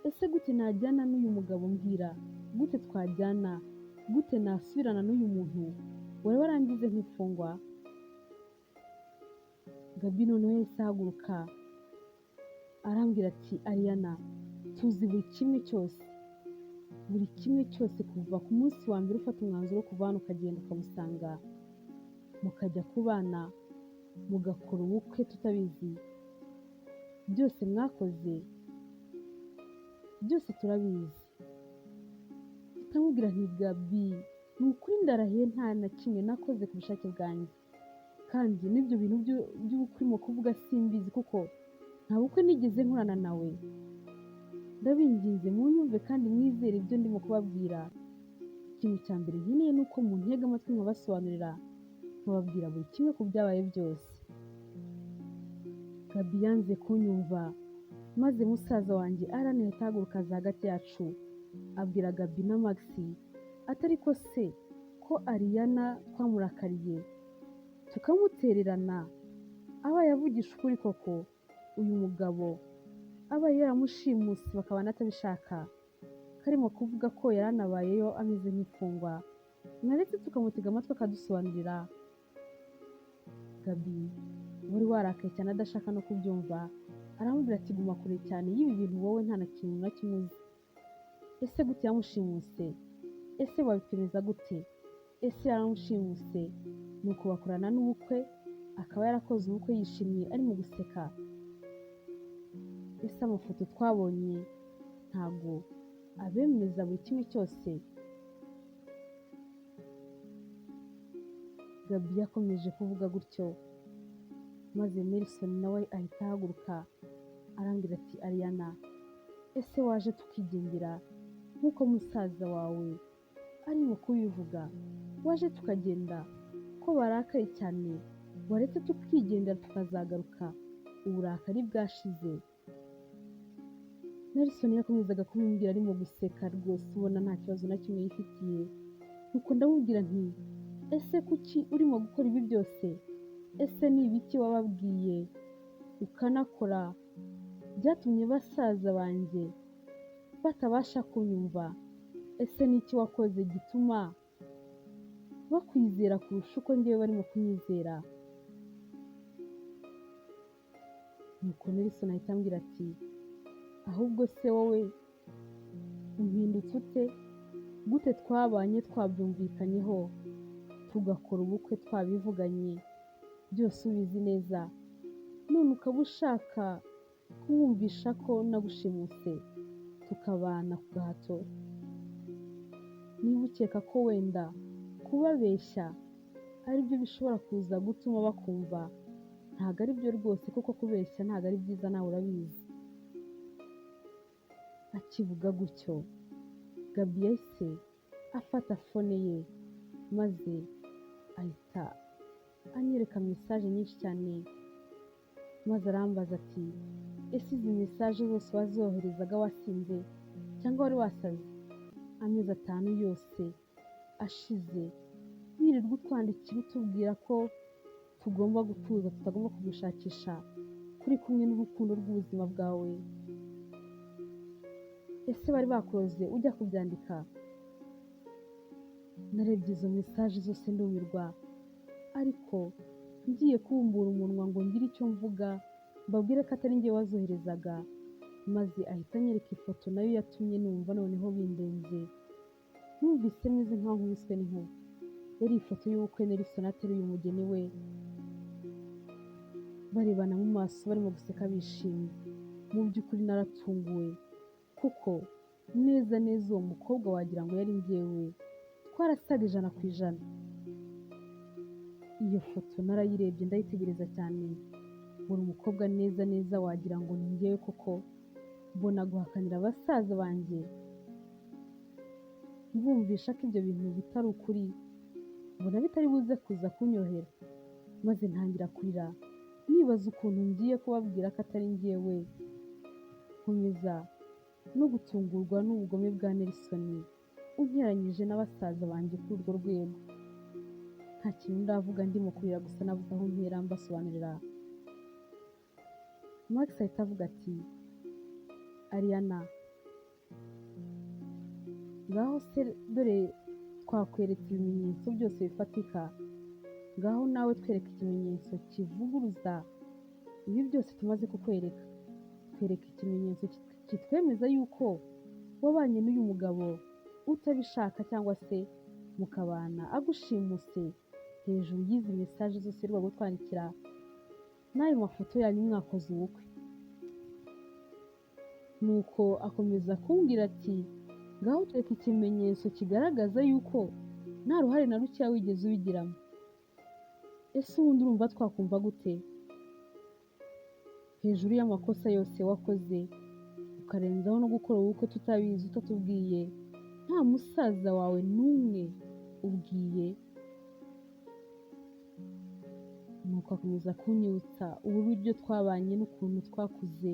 Speaker 1: Ese gute najyana n'uyu mugabo? Mbwira gute twajyana? Gute nasubirana n'uyu muntu wari warangize nk'imfungwa? Gaby noneho yahise ahaguruka arambwira ati Ariana, tuzi buri kimwe cyose kuva ku munsi wa mbere ufata umwanzuro wo kuva hano ukagenda ukamusanga, mukajya kubana, mugakora ubukwe tutabizi. Byose mwakoze, byose turabizi. Ndamubwira nti Gaby, ni ukuri ndarahiye nta na kimwe nakoze ku bushake bwanjye, kandi n'ibyo bintu by'ubukwe urimo kuvuga simbizi kuko nta bukwe nigeze nkorana nawe. Ndabinginze munyumve kandi mwizere ibyo ndimo kubabwira. Ikintu cya mbere nkeneye ni uko muntega amatwi nkabasobanurira, nkababwira buri kimwe ku byabaye byose. Gaby yanze kunyumva, maze musaza wanjye Alan ahita ahaguruka aza hagati yacu, abwira Gaby na Max atari ko se ko Ariana twamurakariye tukamutererana, aba yavugisha ukuri koko uyu mugabo aba yaramushimuse bakaba atabishaka, karimo kuvuga ko yaranabayeyo ameze nk'imfungwa, mwaretse tukamutega amatwi akadusobanurira. Gaby wari warakaye cyane adashaka no kubyumva, aramubwira ati guma kure cyane y'ibi bintu, wowe nta na kintu na kimwe uzi. Ese gute yamushimuse? Ese wabipimeza gute? Ese yaramushimuse nuko bakorana n'ubukwe, akaba yarakoze ubukwe yishimye arimo guseka? Ese amafoto twabonye ntago abemeza buri kimwe cyose? Gaby yakomeje kuvuga gutyo, maze Nelson nawe ahita ahaguruka arambwira ati Ariana, ese waje tukigendera nk'uko musaza wawe arimo kubivuga? Waje tukagenda ko barakaye cyane, waretse tukigendera tukazagaruka uburakari bwashize? Nelson yakomezaga kubimbwira arimo guseka rwose, ubona nta kibazo na kimwe yifitiye. Nuko ndamubwira nti ese kuki urimo gukora ibi byose? Ese ni ibiki wababwiye ukanakora byatumye basaza banjye batabasha kunyumva? Ese ni iki wakoze gituma bakwizera kurusha uko ngewe barimo kunyizera? Nuko Nelson ahita ambwira ati ahubwo se wowe umpindutse ute? Gute twabanye twabyumvikanyeho tugakora ubukwe twabivuganye byose ubizi neza, none ukaba ushaka kumwumvisha ko nagushimuse tukabana ku gahato? Niba ukeka ko wenda kubabeshya ari byo bishobora kuza gutuma bakumva, ntabwo ari byo rwose, kuko kubeshya ntabwo ari byiza, nawe urabizi. Akivuga gutyo, Gaby yahise afata fone ye maze ahita anyereka mesaje nyinshi cyane, maze arambaza ati ese izi mesaje zose wazoherezaga wasinze cyangwa wari wasaze? Amezi 5 yose ashize wirirwa utwandikira utubwira ko tugomba gutuza, tutagomba kugushakisha, kuri kumwe n'urukundo rw'ubuzima bwawe. Ese bari bakuroze ujya kubyandika? Narebye izo mesaje zose ndumirwa, ariko ngiye kubumbura umunwa ngo ngire icyo mvuga mbabwire ko atari njye wazoherezaga, maze ahita anyereka ifoto nayo yatumye numva noneho bindenze. Numvise meze nkaho nkubiswe n'inkuba. Yari ifoto y'ubukwe Nelson ateruye umugeni we, barebana mu maso barimo guseka bishimye. Mu by'ukuri naratunguwe, kuko neza neza uwo mukobwa wagira ngo yari njyewe, twarasaga 100%. Iyo foto narayirebye ndayitegereza cyane, mbona umukobwa neza neza wagira ngo ni njyewe koko, mbona guhakanira abasaza banjye mbumvisha ko ibyo bintu bitari ukuri, mbona bitari buze kuza kunyohera, maze ntangira kurira nibaza ukuntu ngiye kubabwira ko atari njyewe. Nkomeza no gutungurwa n'ubugome bwa Nelson unteranyije n'abasaza banjye kuri urwo rwego. Nta kintu ndavuga, ndimo kurira gusa nabuze aho mpera mbasobanurira. Max ahita avuga ati Ariana, ngaho se dore twakwereka ibimenyetso byose bifatika, ngaho nawe twereka ikimenyetso kivuguruza ibi byose tumaze kukwereka. Twereka ikimenyetso kitwemeza yuko wabanye n'uyu mugabo utabishaka, cyangwa se mukabana agushimuse hejuru y'izi mesaje zose rwa gutwandikira n'ayo mafoto yanyu mwakoze ubukwe. Nuko akomeza kumbwira ati ngaho twereka ikimenyetso kigaragaza yuko nta ruhare na rukeya wigeze ubigiramo. Ese ubundi urumva twakumva gute hejuru y'amakosa yose wakoze, ukarenzaho no gukora ubukwe tutabizi utatubwiye, nta musaza wawe n'umwe ubwiye? Nuko akomeza kunyibutsa uburyo twabanye n'ukuntu twakuze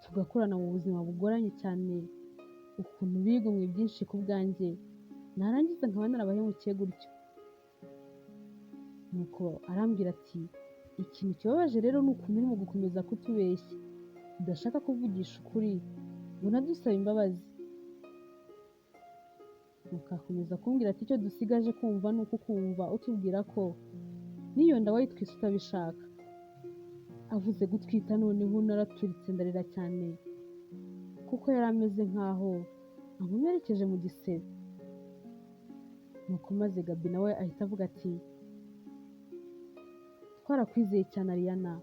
Speaker 1: tugakorana mu buzima bugoranye cyane, ukuntu bigomwe byinshi ku bwanjye, narangiza nkaba narabahemukiye gutyo. Nuko arambwira ati ikintu kibabaje rero ni ukuntu urimo gukomeza kutubeshya, udashaka kuvugisha ukuri ngo unadusaba imbabazi. Nuko akomeza kumbwira ati icyo dusigaje kumva ni uko ukumva utubwira ko n'iyo nda wayitwise utabishaka. Avuze gutwita noneho naraturitse ndarira cyane, kuko yari ameze nkaho ankomerekeje mu gisebe. Nuko maze Gaby nawe ahita avuga ati twarakwizeye cyane Ariana,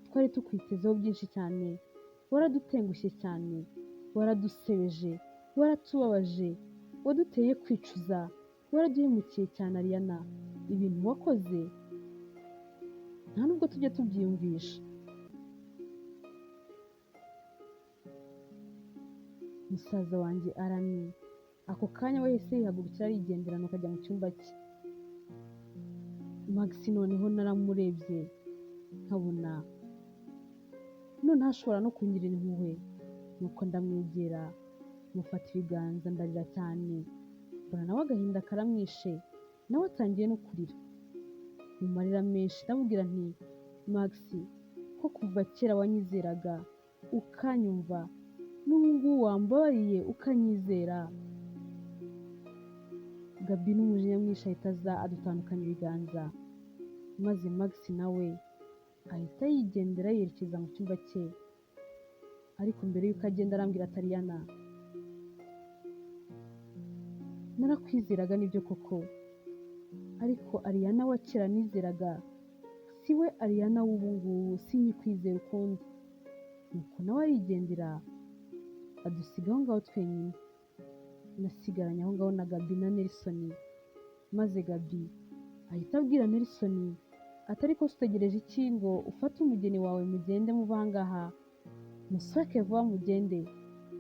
Speaker 1: twari tukwitezeho byinshi cyane, waradutengushye cyane, waradusebeje, waratubabaje, waduteye kwicuza, waraduhemukiye cyane Ariana. Ibintu wakoze nta nubwo tujya tubyiyumvisha. Musaza wanjye Arani ako kanya wahise yihagurukira arigendera, nuko ajya mu cyumba cye. Max noneho naramurebye nkabona none ashobora no kungirira impuhwe, nuko ndamwegera mufata ibiganza ndarira cyane, mbona nawe agahinda karamwishe, nawe atangiye no kurira. Mu marira menshi ndamubwira nti Max, ko kuva kera wanyizeraga ukanyumva, n'ubu ngubu wambabariye ukanyizera? Gaby n'umujinya mwinshi ahita aza adutandukanya ibiganza, maze Max nawe ahita yigendera yerekeza mu cyumba cye. Ariko mbere y'uko agenda arambwira ati Ariana, narakwizeraga nibyo koko, ariko Ariana wa kera nizeraga si we Ariana w'ubu ngubu, sinyikwizera ukundi. Nuko nawe arigendera adusiga aho ngaho twenyine. Nasigaranye aho ngaho na Gaby na Nelson, maze Gaby ahita abwira Nelson ati ariko utegereje iki ngo ufate umugeni wawe mugende muva aha ngaha, musohoke vuba mugende,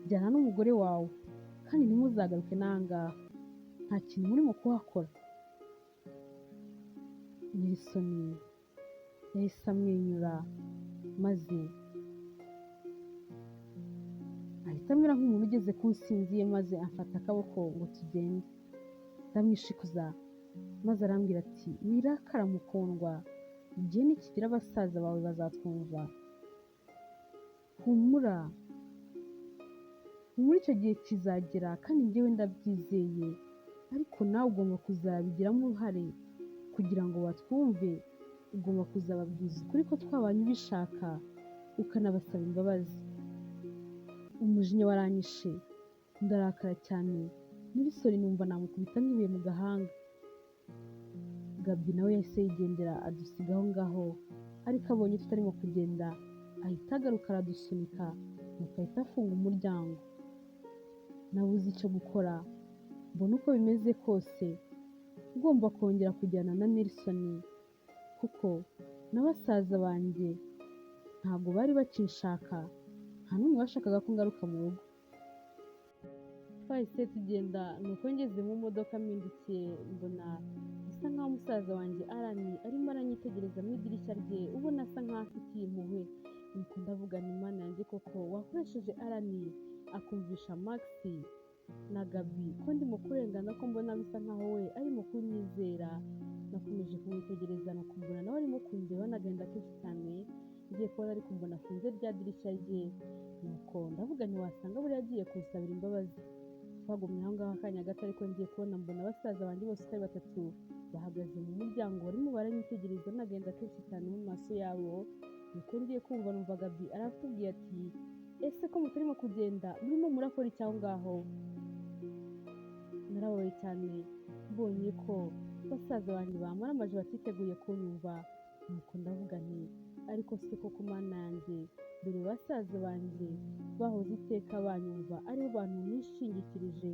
Speaker 1: jyana n'umugore wawe kandi ntimuzagaruke n'aha ngaha, nta kintu murimo kuhakora. Nelson yahise amwenyura maze ahita amera nk'umuntu ugeze ku nsinzi ye, maze amfata akaboko ngo tugende. Ndamwishikuza maze arambwira ati wirakara mukundwa, igihe nikigira abasaza bawe bazatwumva. Humura, icyo gihe kizagera kandi njyewe ndabyizeye, ariko nawe ugomba kuzabigiramo uruhare kugira ngo batwumve. Ugomba kuzababwiza ukuri ko twabanye ubishaka, ukanabasaba imbabazi. Umujinya waranyishe, ndarakara cyane. Nelson numva namukubita nk'ibuye mu gahanga. Gaby nawe yahise yigendera adusiga aho ngaho, ariko abonye tutarimo kugenda ahita agaruka aradusunika, nuko ahita afunga umuryango. Nabuze icyo gukora, mbona uko bimeze kose ngomba kongera kujyana na Nelson, kuko na basaza banjye ntabwo bari bakinshaka, nta n'umwe bashakaga ko ngaruka mu rugo. Twahise tugenda, nuko ngeze mu modoka mpindukiye mbona bisa nkaho musaza wanjye Arani arimo aranyitegereza mu idirishya rye, ubona asa nkaho afitiye impuhwe. Nuko ndavuga nti Mana yanjye, koko wakoresheje Arani akumvisha Max na Gaby ko ndimo kurengana, ko mbona bisa nkaho we arimo kunyizera. Nakomeje kumwitegereza nuko mbona nawe arimo kundeba n'agahinda kenshi cyane, ngiye kubona ariko mbona afunze rya dirishya rye. Nuko ndavuga nti wasanga buriya agiye kunsabira imbabazi. Twagumye aho ngaho akanya gato, ariko ngiye kubona mbona abasaza banjye bose uko ari batatu bahagaze mu muryango barimo baranyitegereza n'agahinda kenshi cyane mu maso yabo. Nuko ngiye kumva numva Gaby aratubwiye ati ese ko mutarimo kugenda murimo murakora iki aho ngaho? Narababaye cyane mbonye ko basaza banjye bamaramaje batiteguye kunyumva. Nuko ndavuga nti ariko se koko Mana yanjye, dore basaza banjye bahoze iteka banyumva, aribo bantu nishingikirije,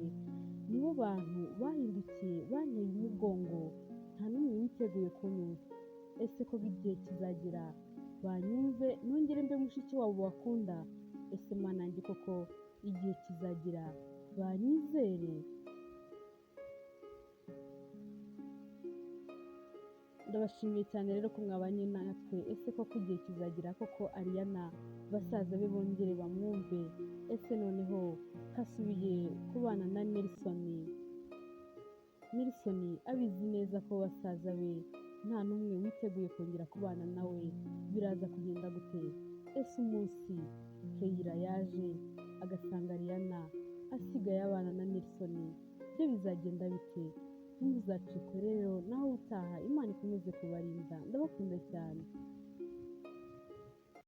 Speaker 1: nibo bantu bahindukiye banteye umugongo, nta n'umwe witeguye kunyumva. Ese ko igihe kizagera banyumve nongere mbe mushiki wabo bakunda? Ese Mana yanjye koko igihe kizagira banyizere? Ndabashimiye cyane rero ko mwabanye natwe. Ese koko igihe kizagira koko Ariana basaza be bongere bamwumve? Ese noneho hasubiye kubana na Nelson abizi neza ko basaza be nta n'umwe witeguye kongera kubana nawe, biraza kugenda gute? Ese umunsi Keira yaje agasanga Ariana asigaye abana na Nelson, byo bizagenda bite? Ntimuzacikwe rero naho utaha. Imana ikomeze kubarinda, ndabakunda cyane.